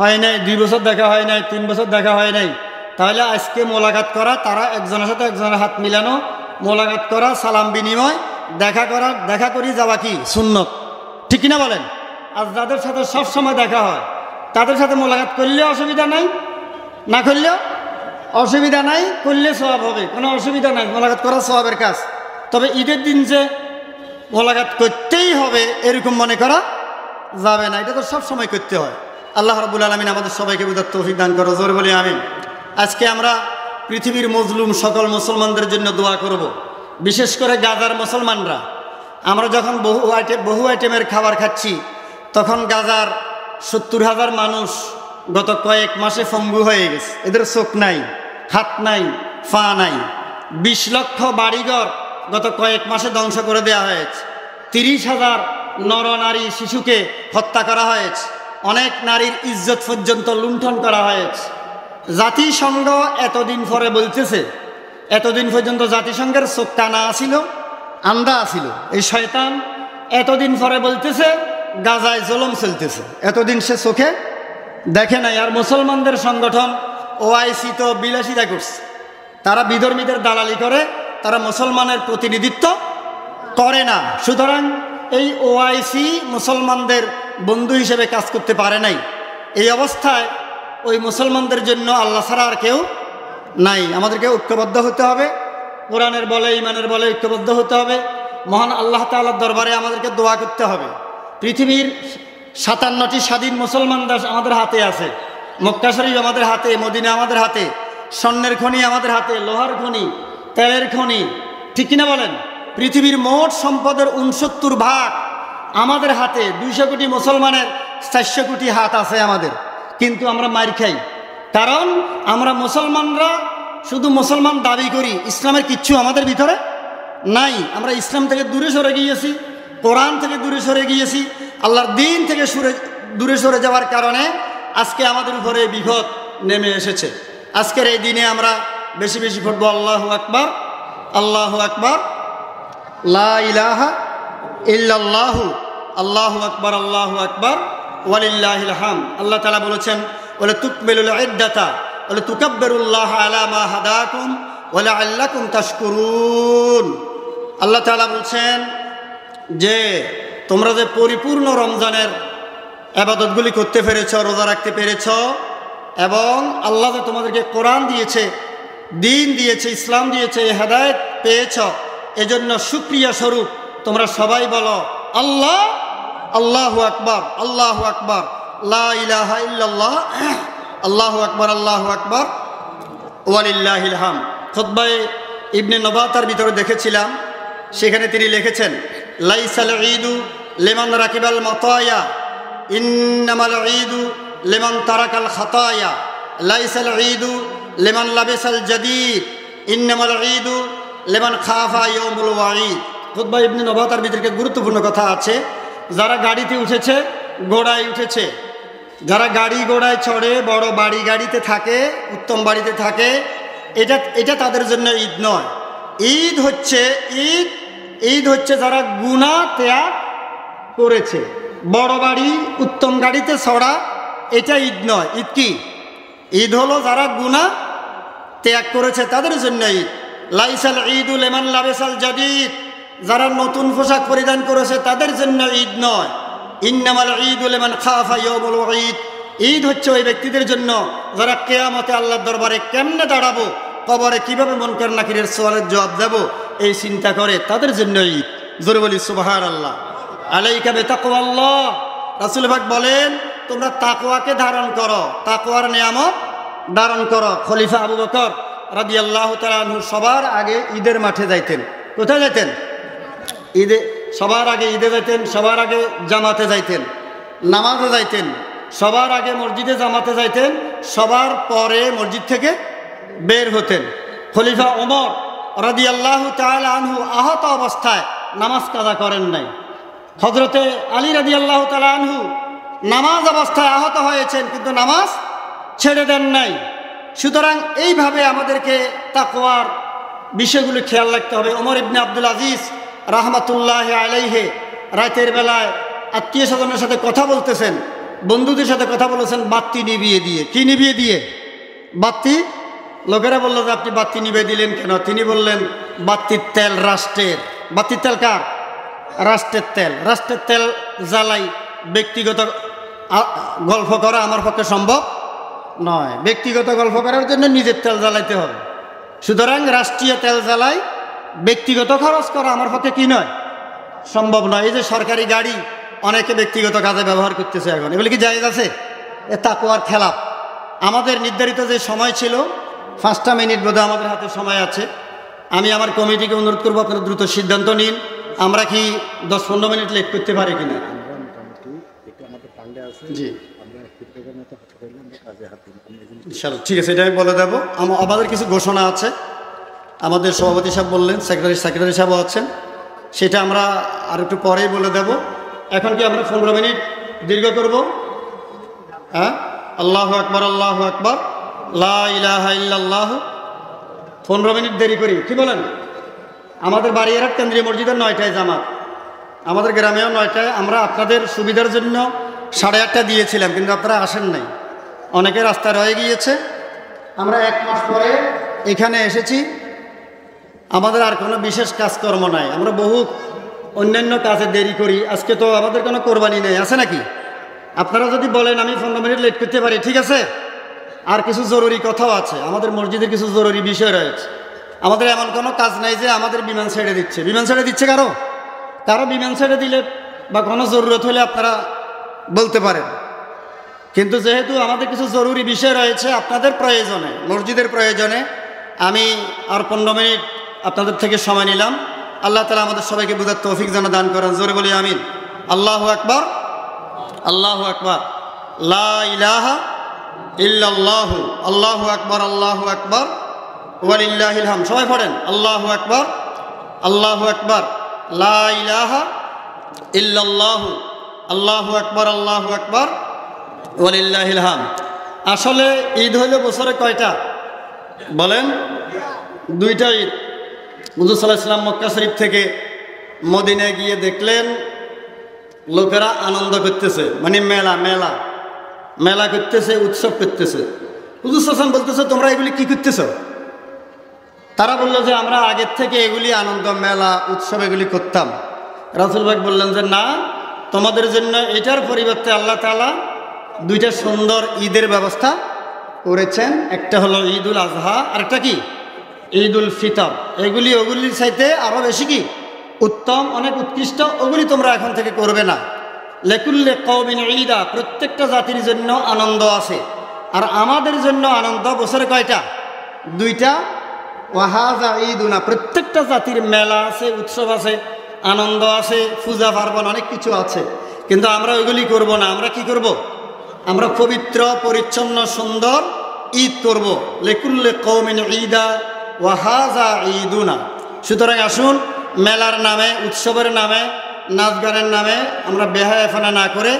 হয় নাই, 2 বছর দেখা হয় নাই, 3 বছর দেখা হয় নাই। তাহলে আজকে মোলাকাত করা, তারা একজনের সাথে একজনের হাত মিলানো, মোলাকাত করা, সালাম বিনিময়, দেখা করি যাওয়া কি সুন্নত, ঠিক কিনা বলেন? আর যাদের সাথে সব সময় দেখা হয় তাদের সাথে মোলাকাত করলে অসুবিধা নাই, না করলেও অসুবিধা নাই, করলে সওয়াব হবে, কোনো অসুবিধা নাই, মোলাকাত করা সওয়াবের কাজ। তবে ঈদের দিন যে মোলাকাত করতেই হবে এরকম মনে করা যাবে না, এটা তো সব সময় করতে হয়। আল্লাহ রাব্বুল আলামিন আমাদের সবাইকে বুঝার তৌফিক দান করো, জোরে বলি আমিন। আজকে আমরা পৃথিবীর মজলুম সকল মুসলমানদের জন্য দোয়া করব। বিশেষ করে গাজার মুসলমানরা। আমরা যখন বহু আইটেমের খাবার খাচ্ছি, তখন গাজার 70,000 মানুষ গত কয়েক মাসে পঙ্গু হয়ে গেছে। এদের চোখ নাই, হাত নাই, পা নাই। 20 লক্ষ বাড়িঘর গত কয়েক মাসে ধ্বংস করে দেওয়া হয়েছে। 30,000 নরনারী শিশুকে হত্যা করা হয়েছে। অনেক নারীর ইজ্জত পর্যন্ত লুণ্ঠন করা হয়েছে। জাতিসংঘ এতদিন পরে বলতেছে, এতদিন পর্যন্ত জাতিসংঘের চোখ কানা আসিল, আন্দা আসিল। এই শয়তান এতদিন পরে বলতেছে গাজায় জুলুম চলতেছে। এতদিন সে চোখে দেখে নাই। আর মুসলমানদের সংগঠন OIC তো বিলাসিতা করছে। তারা বিধর্মীদের দালালি করে, তারা মুসলমানের প্রতিনিধিত্ব করে না। সুতরাং এই OIC মুসলমানদের বন্ধু হিসেবে কাজ করতে পারে নাই। এই অবস্থায় ওই মুসলমানদের জন্য আল্লাহ ছাড়া আর কেউ নাই। আমাদেরকে ঐক্যবদ্ধ হতে হবে, কোরআনের বলে, ইমানের বলে ঐক্যবদ্ধ হতে হবে। মহান আল্লাহ তাআলার দরবারে আমাদেরকে দোয়া করতে হবে। পৃথিবীর 57টি স্বাধীন মুসলমান দেশ আমাদের হাতে আছে। মক্কা শরীফ আমাদের হাতে, মদিনা আমাদের হাতে, স্বর্ণের খনি আমাদের হাতে, লোহার খনি, তেলের খনি, ঠিক কিনা বলেন? পৃথিবীর মোট সম্পদের 69 ভাগ আমাদের হাতে। 200 কোটি মুসলমানের 400 কোটি হাত আছে আমাদের, কিন্তু আমরা মার খাই। কারণ আমরা মুসলমানরা শুধু মুসলমান দাবি করি, ইসলামের কিচ্ছু আমাদের ভিতরে নাই। আমরা ইসলাম থেকে দূরে সরে গিয়েছি, কোরআন থেকে দূরে সরে গিয়েছি, আল্লাহর দিন থেকে দূরে সরে যাওয়ার কারণে আজকে আমাদের উপরে বিপদ নেমে এসেছে। আজকের এই দিনে আমরা বেশি বেশি পড়ব আল্লাহু আকবার, আল্লাহু আকবার, লা ইলাহা ইল্লাল্লাহু, আল্লাহু আকবার, আল্লাহু আকবার, ওয়ালিল্লাহিল হামদ। আল্লাহ তাআলা বলেছেন, ওয়ালা তুকমিলুল ইদ্দাতা ওয়ালা তুকাব্বিরুল্লাহ আলা মা হাদাকুম ওয়া লাআল্লাকুম তাশকুরুন। আল্লাহ তাআলা বলছেন যে তোমরা যে পরিপূর্ণ রমজানের ইবাদতগুলি করতে পেরেছ, রোজা রাখতে পেরেছ, এবং আল্লাহ যে তোমাদেরকে কোরআন দিয়েছে, দিন দিয়েছে, ইসলাম দিয়েছে, হেদায়েত পেয়েছ, এজন্য শুকরিয়া স্বরূপ তোমরা সবাই বলো আল্লাহ, আল্লাহু আকবার, আল্লাহু আকবার, লা ইলাহা ইল্লাল্লাহ, আল্লাহু আকবার, আল্লাহু আকবার, ওয়ালিল্লাহিল হামদ। খুতবায়ে ইবনে নবাতার ভিতরে দেখেছিলাম, সেখানে তিনি লিখেছেন, লাইসাল ঈদু লিমান রাকিবাল মাতায়া ইন্নামাল ঈদু লিমান তারাকাল খাতায়া, লাইসাল ঈদু লিমান লাবিসাল জাদীদ ইন্নামাল ঈদু লিমান খাফা ইয়াউমুল ওয়াঈদ। খুতবা ইবনে নবাতার ভিতরে গুরুত্বপূর্ণ কথা আছে। যারা গাড়িতে উঠেছে, ঘোড়ায় উঠেছে, যারা গাড়ি ঘোড়ায় চড়ে, বড় বাড়ি গাড়িতে থাকে, উত্তম বাড়িতে থাকে, এটা তাদের জন্য ঈদ নয়। ঈদ হচ্ছে যারা গুনাহ ত্যাগ করেছে। বড় বাড়ি উত্তম গাড়িতে চড়া এটা ঈদ নয়। ঈদ কি? ঈদ হলো যারা গুনাহ ত্যাগ করেছে তাদের জন্য ঈদ। লাইসাল ঈদুল লিমান লাবিসাল জাদীদ, যারা নতুন পোশাক পরিধান করেছে তাদের জন্য ঈদ নয়। ইন্নামাল ঈদুল লিমান খাফা ইয়াউমুল ঈদ, ঈদ হচ্ছে ওই ব্যক্তিদের জন্য যারা কিয়ামতে আল্লাহর দরবারে কেমনে দাঁড়াবো, কবরে কিভাবে মুনকার নাকিরের সওয়ালের জবাব দেব, এই চিন্তা করে তাদের জন্য ঈদ। জোরে বলি সুবহানাল্লাহ। আলাইকা বিতাকওয়াল্লাহ, রাসূল পাক বলেন তোমরা তাকওয়াকে ধারণ করো, তাকওয়ার নিয়ামত ধারণ করো। খলিফা আবু বকর রাদিয়াল্লাহু তাআলা আনহু সবার আগে ঈদের মাঠে যাইতেন। কোথায় যাইতেন? ঈদে। সবার আগে ঈদে যাইতেন, সবার আগে জামাতে যাইতেন, নামাজে যাইতেন, সবার আগে মসজিদে জামাতে যাইতেন, সবার পরে মসজিদ থেকে বের হতেন। খলিফা ওমর রাদিয়াল্লাহু তাআলা আনহু আহত অবস্থায় নামাজ কাজা করেন নাই। হযরতে আলী রাদিয়াল্লাহু তাআলা আনহু নামাজ অবস্থায় আহত হয়েছেন কিন্তু নামাজ ছেড়ে দেন নাই। সুতরাং এইভাবে আমাদেরকে তাকওয়ার বিষয়গুলো খেয়াল রাখতে হবে। ওমর ইবনে আব্দুল আজিজ রাহমাতুল্লাহি আলাইহি রাতের বেলায় আত্মীয় স্বজনের সাথে কথা বলতেছেন, বন্ধুদের সাথে কথা বলেছেন বাতি নিভিয়ে দিয়ে। কি নিভিয়ে দিয়ে? বাতি। লোকেরা বলল যে আপনি বাতি নিভিয়ে দিলেন কেন? তিনি বললেন বাতির তেল রাষ্ট্রের। বাতির তেল কার? রাষ্ট্রের তেল। রাষ্ট্রের তেল জ্বালাই ব্যক্তিগত গল্প করা আমার পক্ষে সম্ভব নয়। ব্যক্তিগত গল্প করার জন্য নিজের তেল জ্বালাইতে হবে। সুতরাং রাষ্ট্রীয় তেল জ্বালাই ব্যক্তিগত খরচ করা আমার পক্ষে কি নয়? সম্ভব নয়। এই যে সরকারি গাড়ি অনেকে ব্যক্তিগত কাজে ব্যবহার করতেছে এখন, এগুলো কি জায়েজ আছে? এ তাকওয়ার খেলাফ। আমাদের নির্ধারিত যে সময় ছিল 5টা মিনিট বোধহয় আমাদের হাতে সময় আছে। আমি আমার কমিটিকে অনুরোধ করবো আপনারা দ্রুত সিদ্ধান্ত নিন, আমরা কি 10-15 মিনিট লেট করতে পারি কিনা। জি ইনশাআল্লাহ, ঠিক আছে, এটা আমি বলে দেবো। আমাদের কিছু ঘোষণা আছে, আমাদের সভাপতি সাহেব বললেন, সেক্রেটারি সাহেবও আছেন, সেটা আমরা আর একটু পরেই বলে দেব। এখন কি আমরা 15 মিনিট দীর্ঘ করব? হ্যাঁ, আল্লাহু আকবার, আল্লাহু আকবার, লা ইলাহা ইল্লাল্লাহ। 15 মিনিট দেরি করি, কি বলেন? আমাদের বাড়িয়ারহাট কেন্দ্রীয় মসজিদের 9টায় জামাত, আমাদের গ্রামেও 9টায়। আমরা আপনাদের সুবিধার জন্য 8:30 দিয়েছিলাম, কিন্তু আপনারা আসেন নাই, অনেকে রাস্তা রয়ে গিয়েছে। আমরা 1 মাস পরে এখানে এসেছি, আমাদের আর কোনো বিশেষ কাজকর্ম নাই, আমরা বহু অন্যান্য কাজে দেরি করি। আজকে তো আমাদের কোনো কোরবানি নেই, আছে নাকি? আপনারা যদি বলেন আমি 15 মিনিট লেট করতে পারি, ঠিক আছে। আর কিছু জরুরি কথাও আছে, আমাদের মসজিদের কিছু জরুরি বিষয় রয়েছে। আমাদের এমন কোনো কাজ নাই যে আমাদের বিমান ছেড়ে দিচ্ছে। বিমান ছেড়ে দিচ্ছে কারো বিমান ছেড়ে দিলে বা কোনো জরুরত হলে আপনারা বলতে পারেন। কিন্তু যেহেতু আমাদের কিছু জরুরি বিষয় রয়েছে আপনাদের প্রয়োজনে, মসজিদের প্রয়োজনে, আমি আর 15 মিনিট আপনাদের থেকে সময় নিলাম। আল্লাহ তাআলা আমাদের সবাইকে বুঝার তৌফিক যেন দান করেন। জোরে বলি আমিন। আল্লাহু আকবার, আল্লাহু আকবার, লা ইলাহা ইল্লাল্লাহ, আল্লাহু আকবার, আল্লাহু আকবার, ওয়ালিল্লাহিল হামদ। সবাই পড়েন আল্লাহু আকবার, আল্লাহু আকবার, লা ইলাহা ইল্লাল্লাহ, আল্লাহু আকবার, আল্লাহু আকবার, ওয়ালিল্লাহিল হামদ। আসলে ঈদ হইল বছরে কয়টা বলেন? 2টা ঈদ। হুজুর সাল্লাল্লাহু আলাইহি ওয়াসাল্লাম মক্কা শরীফ থেকে মদিনায় গিয়ে দেখলেন লোকেরা আনন্দ করতেছে, মানে মেলা করতেছে, উৎসব করতেছে। হুজুর সাল্লাল্লাহু আলাইহি ওয়াসাল্লাম বলতেছে তোমরা এগুলি কি করতেছ? তারা বললো যে আমরা আগের থেকে এগুলি আনন্দ, মেলা, উৎসব এগুলি করতাম। রাসূল পাক বললেন যে না, তোমাদের জন্য এটার পরিবর্তে আল্লাহ তাআলা 2টা সুন্দর ঈদের ব্যবস্থা করেছেন। একটা হলো ঈদুল আজহা, আর একটা কি? ঈদুল ফিতর। এগুলি ওগুলির চাইতে আরও বেশি কি উত্তম, অনেক উৎকৃষ্ট। ওগুলি তোমরা এখন থেকে করবে না। লিকুল্লি কওমিন ঈদা, প্রত্যেকটা জাতির জন্য আনন্দ আছে, আর আমাদের জন্য আনন্দ বছরে কয়টা? 2টা। ওয়াহাজা ঈদুনা, প্রত্যেকটা জাতির মেলা আছে, উৎসব আছে, আনন্দ আছে, পূজা পার্বণ অনেক কিছু আছে, কিন্তু আমরা ওইগুলি করব না। আমরা কি করব? আমরা পবিত্র, পরিচ্ছন্ন, সুন্দর ঈদ করব। লিকুল্লি কওমিন ঈদা ওয়াহাজা ঈদুনা। সুতরাং আসুন মেলার নামে, উৎসবের নামে, নাচ গানের নামে আমরা বেহায়াফানা না করে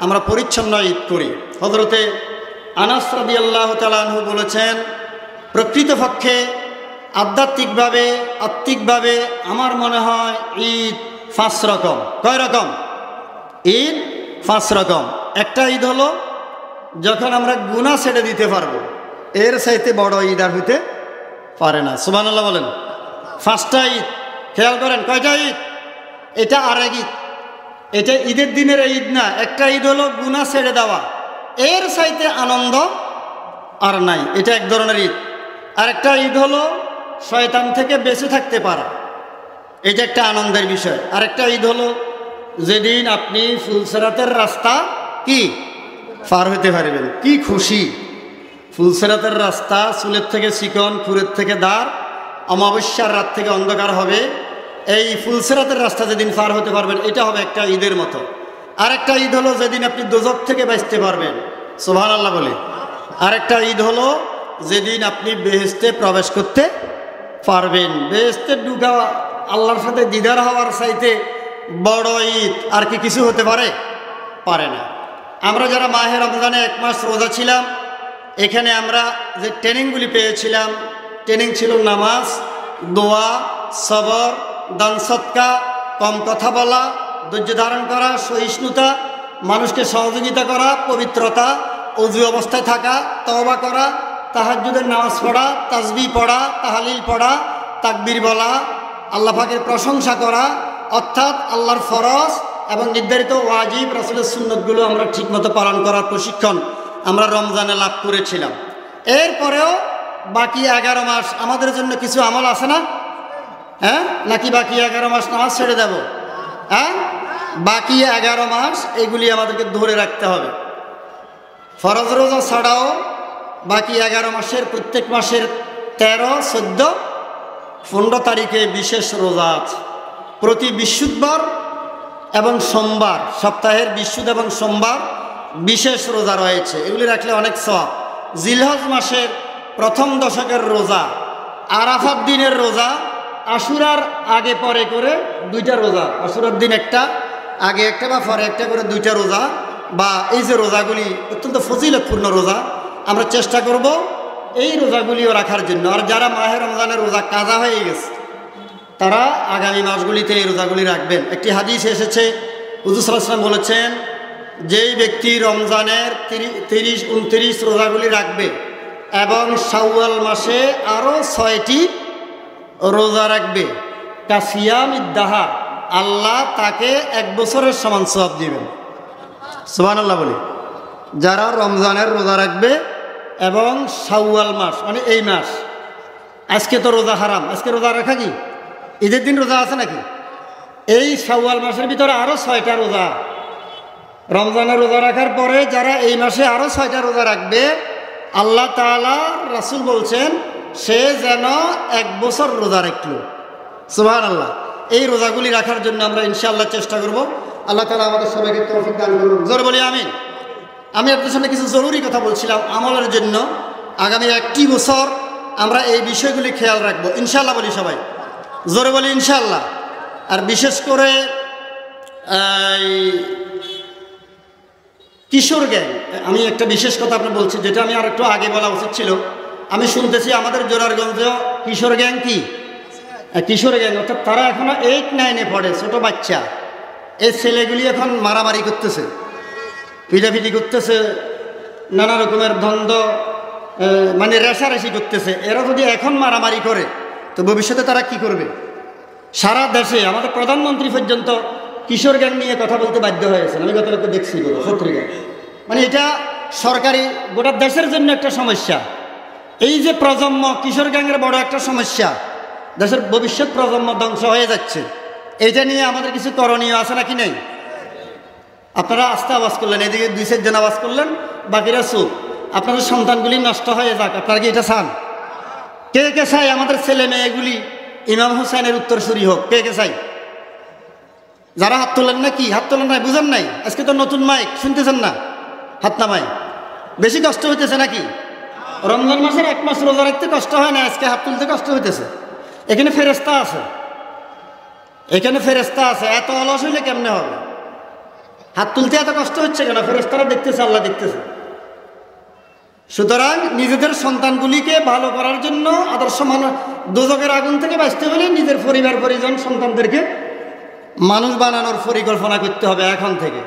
আমরা পরিচ্ছন্ন ঈদ করি। হযরতে আনাস রাদিয়াল্লাহু তাআলা আনহু বলেছেন, প্রকৃতপক্ষে আধ্যাত্মিকভাবে আত্মিকভাবে আমার মনে হয় ঈদ 5 রকম। কয় রকম? ঈদ 5 রকম। একটা ঈদ হলো যখন আমরা গুনাহ ছেড়ে দিতে পারবো, এর চাইতে বড় ঈদ আর হইতে পারে না। সুবহানাল্লাহ বলেন। 5টা ঈদ, খেয়াল করেন কয়টা ঈদ? এটা আরেক ঈদ, এটা ঈদের দিনের ঈদ না। একটা ঈদ হলো গুনাহ ছেড়ে দেওয়া, এর চাইতে আনন্দ আর নাই, এটা এক ধরনের ঈদ। আরেকটা ঈদ হলো শয়তান থেকে বেঁচে থাকতে পারা, এটা একটা আনন্দের বিষয়। আরেকটা ঈদ হলো যেদিন আপনি ফুলসেরাতের রাস্তা কি পার হতে পারবেন, কি খুশি! ফুলসেরাতের রাস্তা, চুলের থেকে চিকন, খুরের থেকে দাঁড়, অমাবস্যার রাত থেকে অন্ধকার হবে, এই ফুলসেরাতের রাস্তা যেদিন পার হতে পারবেন, এটা হবে একটা ঈদের মতো। আরেকটা ঈদ হলো যেদিন আপনি দোজখ থেকে বাঁচতে পারবেন, সুবহানাল্লাহ বলে। আরেকটা ঈদ হলো যেদিন আপনি বেহেশতে প্রবেশ করতে পারবেন। বেহেশতে ঢুকা আল্লাহর সাথে দিদার হওয়ার চাইতে বড় ঈদ আর কি কিছু হতে পারে? পারে না। আমরা যারা মাহে রমজানে 1 মাস রোজা ছিলাম, এখানে আমরা যে ট্রেনিংগুলি পেয়েছিলাম, ট্রেনিং ছিল নামাজ, দোয়া, সবর, দান সদকা, কম কথা বলা, ধৈর্য ধারণ করা, সহিষ্ণুতা, মানুষকে সহযোগিতা করা, পবিত্রতা, অজু অবস্থায় থাকা, তওবা করা, তাহাজ্জুদের নামাজ পড়া, তাসবিহ পড়া, তাহলিল পড়া, তাকবীর বলা, আল্লাহ পাকের প্রশংসা করা, অর্থাৎ আল্লাহর ফরজ এবং নির্ধারিত ওয়াজিব রাসূলের সুন্নতগুলো আমরা ঠিকমতো পালন করার প্রশিক্ষণ আমরা রমজানে লাভ করেছিলাম। এরপরেও বাকি 11 মাস আমাদের জন্য কিছু আমল আছে না? হ্যাঁ, নাকি বাকি 11 মাস নামাজ ছেড়ে দেব? হ্যাঁ, বাকি 11 মাস এগুলি আমাদেরকে ধরে রাখতে হবে। ফরজ রোজা ছাড়াও বাকি 11 মাসের প্রত্যেক মাসের 13, 14, 15 তারিখে বিশেষ রোজা আছে। প্রতি বৃহস্পতিবার এবং সোমবার, সপ্তাহের বৃহস্পতি এবং সোমবার বিশেষ রোজা রয়েছে, এগুলি রাখলে অনেক সওয়াব। জিলহজ মাসের প্রথম দশকের রোজা, আরাফাত দিনের রোজা, আশুরার আগে পরে করে 2টা রোজা, আশুরার দিন একটা, আগে একটা বা পরে একটা করে 2টা রোজা, বা এই যে রোজাগুলি অত্যন্ত ফজিলতপূর্ণ রোজা, আমরা চেষ্টা করব এই রোজাগুলিও রাখার জন্য। আর যারা মাহে রমজানের রোজা কাজা হয়ে গেছে, তারা আগামী মাসগুলিতে এই রোজাগুলি রাখবেন। একটি হাদিস এসেছে, হুজুর সাল্লাল্লাহু আলাইহি ওয়াসাল্লাম বলেছেন, যেই ব্যক্তি রমজানের 30, 29 রোজাগুলি রাখবে এবং শাওয়াল মাসে আরও 6টি রোজা রাখবে, কাসিয়ামিদ দাহার, আল্লাহ তাকে 1 বছরের সমান সওয়াব দিবেন। সুবহানাল্লাহ বলি। যারা রমজানের রোজা রাখবে এবং শাওয়াল মাস, মানে এই মাস, আজকে তো রোজা হারাম, আজকে রোজা রাখা কি ঈদের দিন রোজা আছে নাকি? এই শাওয়াল মাসের ভিতরে আরও 6টা রোজা, রমজানের রোজা রাখার পরে যারা এই মাসে আরও 6টা রোজা রাখবে, আল্লাহ তাআলা রাসূল বলছেন সে যেন 1 বছর রোজা রাখলো। সুবহানাল্লাহ। এই রোজাগুলি রাখার জন্য আমরা ইনশাআল্লাহ চেষ্টা করব। আল্লাহ তাআলা আমাদের সবাইকে তৌফিক দান করুন। জোরে বলি আমিন। আমি আপনাদের সামনে কিছু জরুরি কথা বলছিলাম আমলের জন্য। আগামী 1টি বছর আমরা এই বিষয়গুলি খেয়াল রাখবো ইনশাআল্লাহ। বলি সবাই, জোরে বলি ইনশাআল্লাহ। আর বিশেষ করে কিশোর গ্যাং, আমি একটা বিশেষ কথা আপনি বলছি, যেটা আমি আর একটু আগে বলা উচিত ছিল। আমি শুনতেছি আমাদের জোরারগঞ্জেও কিশোর গ্যাং, কি কিশোর গ্যাং, অর্থাৎ তারা এখনো 8, 9-এ পড়ে, ছোট বাচ্চা। এই ছেলেগুলি এখন মারামারি করতেছে, পিটাপিটি করতেছে, নানা রকমের দ্বন্দ্ব, মানে রেশারেশি করতেছে। এরা যদি এখন মারামারি করে তো ভবিষ্যতে তারা কি করবে? সারা দেশে আমাদের প্রধানমন্ত্রী পর্যন্ত কিশোর গ্যাং নিয়ে কথা বলতে বাধ্য হয়েছেন, আমি গত লোককে দেখছি পত্রিকায়। মানে এটা সরকারি গোটা দেশের জন্য একটা সমস্যা। এই যে প্রজন্ম, কিশোর গ্যাংয়ের বড় একটা সমস্যা, দেশের ভবিষ্যৎ প্রজন্ম ধ্বংস হয়ে যাচ্ছে। এইটা নিয়ে আমাদের কিছু করণীয় আছে নাকি নেই? আপনারা আস্তে আওয়াজ করলেন, এদিকে 2-4 জন আওয়াজ করলেন, বাকিরা চুপ। আপনাদের সন্তানগুলি নষ্ট হয়ে যাক, আপনারা কি এটা চান? কে কে চাই আমাদের ছেলে মেয়েগুলি ইমাম হোসেনের উত্তরসূরি হোক? কে কে চাই? যারা হাত তোলেন না, কি হাত তোলেন নাই? বুঝেন নাই? আজকে তো নতুন মাইক, শুনতেছেন না? হাত নামাই। বেশি কষ্ট হইতেছে নাকি? রমজান মাসের 1 মাস রোজা রাখতে কষ্ট হয় না, আজকে হাত তুলতে কষ্ট হইতেছে। এখানে ফেরেশতা আছে, এখানে ফেরেশতা আছে। এত অলস হইলে কেমনে হবে? হাত তুলতে এত কষ্ট হচ্ছে কেন? ফেরেশতারা দেখতেছে, আল্লাহ দেখতেছে। সুতরাং নিজেদের সন্তানগুলিকে ভালো করার জন্য আদর্শ দোজখের আগুন থেকে বাঁচতে হলে নিজের পরিবার পরিজন সন্তানদেরকে মানুষ বানানোর পরিকল্পনা করতে হবে এখন থেকে।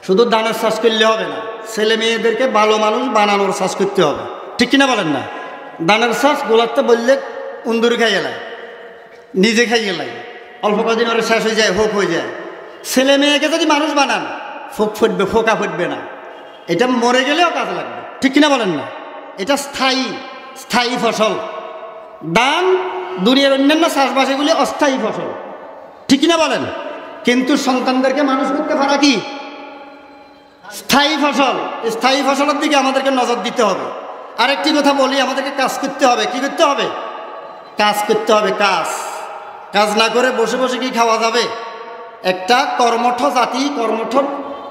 শুধু দানের চাষ করলে হবে না, ছেলে মেয়েদেরকে ভালো মানুষ বানানোর চাষ করতে হবে। ঠিক কিনা বলেন না? দানের চাষ গোলাতে বললে উন্দুর খাইয়ে লাগে, নিজে খাইয়ে লাগে, অল্প কদিন ওরা শেষ হয়ে যায়, হোক হয়ে যায়। ছেলে মেয়েকে যদি মানুষ বানান, ফুটবে, ফোকা ফুটবে না। এটা মরে গেলেও কাজ লাগবে। ঠিক কিনা বলেন না? এটা স্থায়ী ফসল। দান দুনিয়ার অন্যান্য চাষবাসগুলি অস্থায়ী ফসল। ঠিক কিনা বলেন? কিন্তু সন্তানদেরকে মানুষ করতে পারা কি স্থায়ী ফসল। স্থায়ী ফসলের দিকে আমাদেরকে নজর দিতে হবে। আরেকটি কথা বলি, আমাদেরকে কাজ করতে হবে। কি করতে হবে? কাজ করতে হবে। কাজ না করে বসে বসে কি খাওয়া যাবে? একটা কর্মঠ জাতি,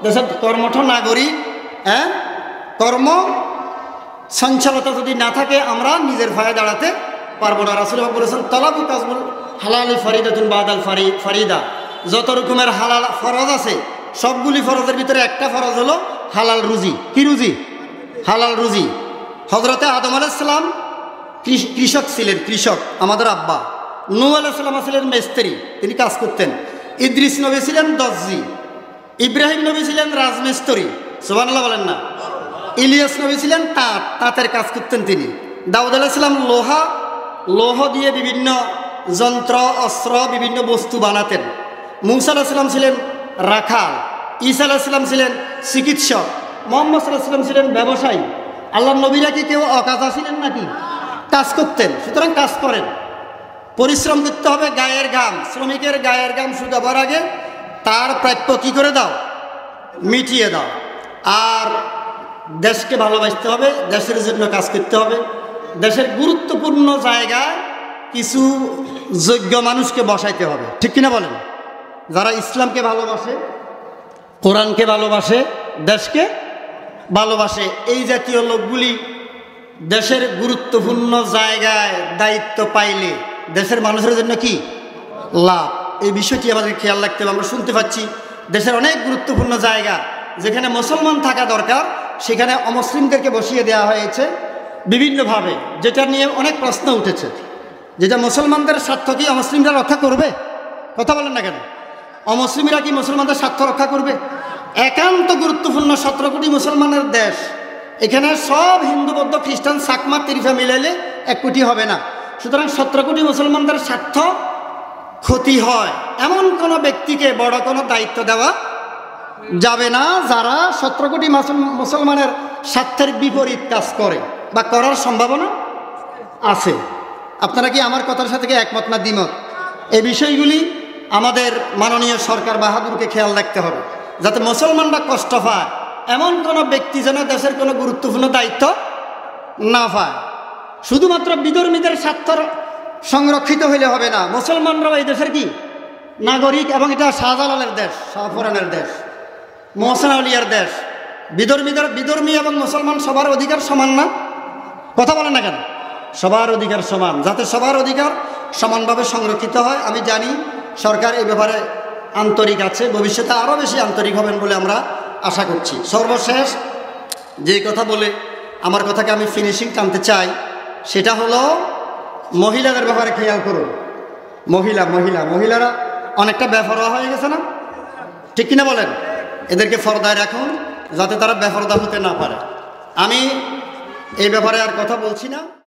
দেশের কর্মঠ নাগরিক, কর্ম সঞ্চালতা যদি না থাকে, আমরা নিজের ভয়ে দাঁড়াতে পারবো না। রাসূল বলেছেন, তলাবু কাজবুল হালালি ফারিদাতুন বাদাল ফারিদা। যত রকমের হালাল ফরজ আছে, সবগুলি ফরজের ভিতরে একটা ফরজ হলো হালাল রুজি। কি রুজি? হালাল রুজি। হযরতে আদম আলাইহিস সালাম কৃষক ছিলেন, কৃষক আমাদের আব্বা। নূহ আলাইহিস সালাম ছিলেন মিস্ত্রি, তিনি কাজ করতেন। ইদ্রিস নবী ছিলেন দর্জি। ইব্রাহিম নবী ছিলেন রাজমিস্ত্রি। সুবহানাল্লাহ বলেন না? ইলিয়াস নবী ছিলেন তাঁতের কাজ করতেন তিনি। দাউদ আলাইহিস সালাম লৌহ দিয়ে বিভিন্ন যন্ত্র, অস্ত্র, বিভিন্ন বস্তু বানাতেন। মূসা আলাইহিস সালাম ছিলেন রাখাল। ঈসা আলাইহিস সালাম ছিলেন চিকিৎসক। মুহাম্মদ সাল্লাল্লাহু আলাইহি ওয়াসাল্লাম ছিলেন ব্যবসায়ী। আল্লাহর নবীরা কি কেউ অকাজা ছিলেন নাকি? কাজ করতেন। সুতরাং কাজ করেন, পরিশ্রম করতে হবে। গায়ের ঘাম, শ্রমিকের গায়ের ঘাম শুকাবার আগে তার প্রাপ্য কি করে দাও? মিটিয়ে দাও। আর দেশকে ভালোবাসতে হবে, দেশের জন্য কাজ করতে হবে। দেশের গুরুত্বপূর্ণ জায়গায় কিছু যোগ্য মানুষকে বসাইতে হবে। ঠিক কিনা বলেন? যারা ইসলামকে ভালোবাসে, কোরআনকে ভালোবাসে, দেশকে ভালোবাসে, এই জাতীয় লোকগুলি দেশের গুরুত্বপূর্ণ জায়গায় দায়িত্ব পাইলে দেশের মানুষের জন্য কি লাভ, এই বিষয়টি আমাদের খেয়াল রাখতে হবে। আমরা শুনতে পাচ্ছি দেশের অনেক গুরুত্বপূর্ণ জায়গা যেখানে মুসলমান থাকা দরকার, সেখানে অমুসলিমদেরকে বসিয়ে দেওয়া হয়েছে বিভিন্নভাবে, যেটা নিয়ে অনেক প্রশ্ন উঠেছে। যেটা মুসলমানদের স্বার্থ কি অমুসলিমরা রক্ষা করবে? কথা বলেন না কেন? অমুসলিমরা কি মুসলমানদের স্বার্থ রক্ষা করবে? একান্ত গুরুত্বপূর্ণ 17 কোটি মুসলমানের দেশ, এখানে সব হিন্দু, বৌদ্ধ, খ্রিস্টান, চাকমা, তিরিফা মিলাইলে 1 কোটি হবে না। সুতরাং 17 কোটি মুসলমানদের স্বার্থ ক্ষতি হয় এমন কোনো ব্যক্তিকে বড় কোনো দায়িত্ব দেওয়া যাবে না, যারা 17 কোটি মুসলমানের স্বার্থের বিপরীত কাজ করে বা করার সম্ভাবনা আছে। আপনারা কি আমার কথার সাথে কি একমত না দ্বিমত? এই বিষয়গুলি আমাদের মাননীয় সরকার বাহাদুরকে খেয়াল রাখতে হবে, যাতে মুসলমানরা কষ্ট পায় এমন কোনো ব্যক্তি যেন দেশের কোনো গুরুত্বপূর্ণ দায়িত্ব না পায়। শুধুমাত্র বিধর্মীদের স্বার্থ সংরক্ষিত হইলে হবে না, মুসলমানরাও এই দেশের কি নাগরিক, এবং এটা শাহজালালের দেশ, শাহফরানের দেশ, মোহসেন আউলিয়ার দেশ। বিধর্মী এবং মুসলমান সবার অধিকার সমান না? কথা বলেন না কেন? সবার অধিকার সমান, যাতে সবার অধিকার সমানভাবে সংরক্ষিত হয়। আমি জানি সরকার এই ব্যাপারে আন্তরিক আছে, ভবিষ্যতে আরও বেশি আন্তরিক হবেন বলে আমরা আশা করছি। সর্বশেষ যে কথা বলে আমার কথাকে আমি ফিনিশিং টানতে চাই, সেটা হলো মহিলাদের ব্যাপারে খেয়াল করুন। মহিলারা অনেকটা বেপরোয়া হয়ে গেছে না? ঠিক কিনা বলেন? এদেরকে পর্দায় রাখুন যাতে তারা বেপরোয়া হতে না পারে। আমি এই ব্যাপারে আর কথা বলছি না।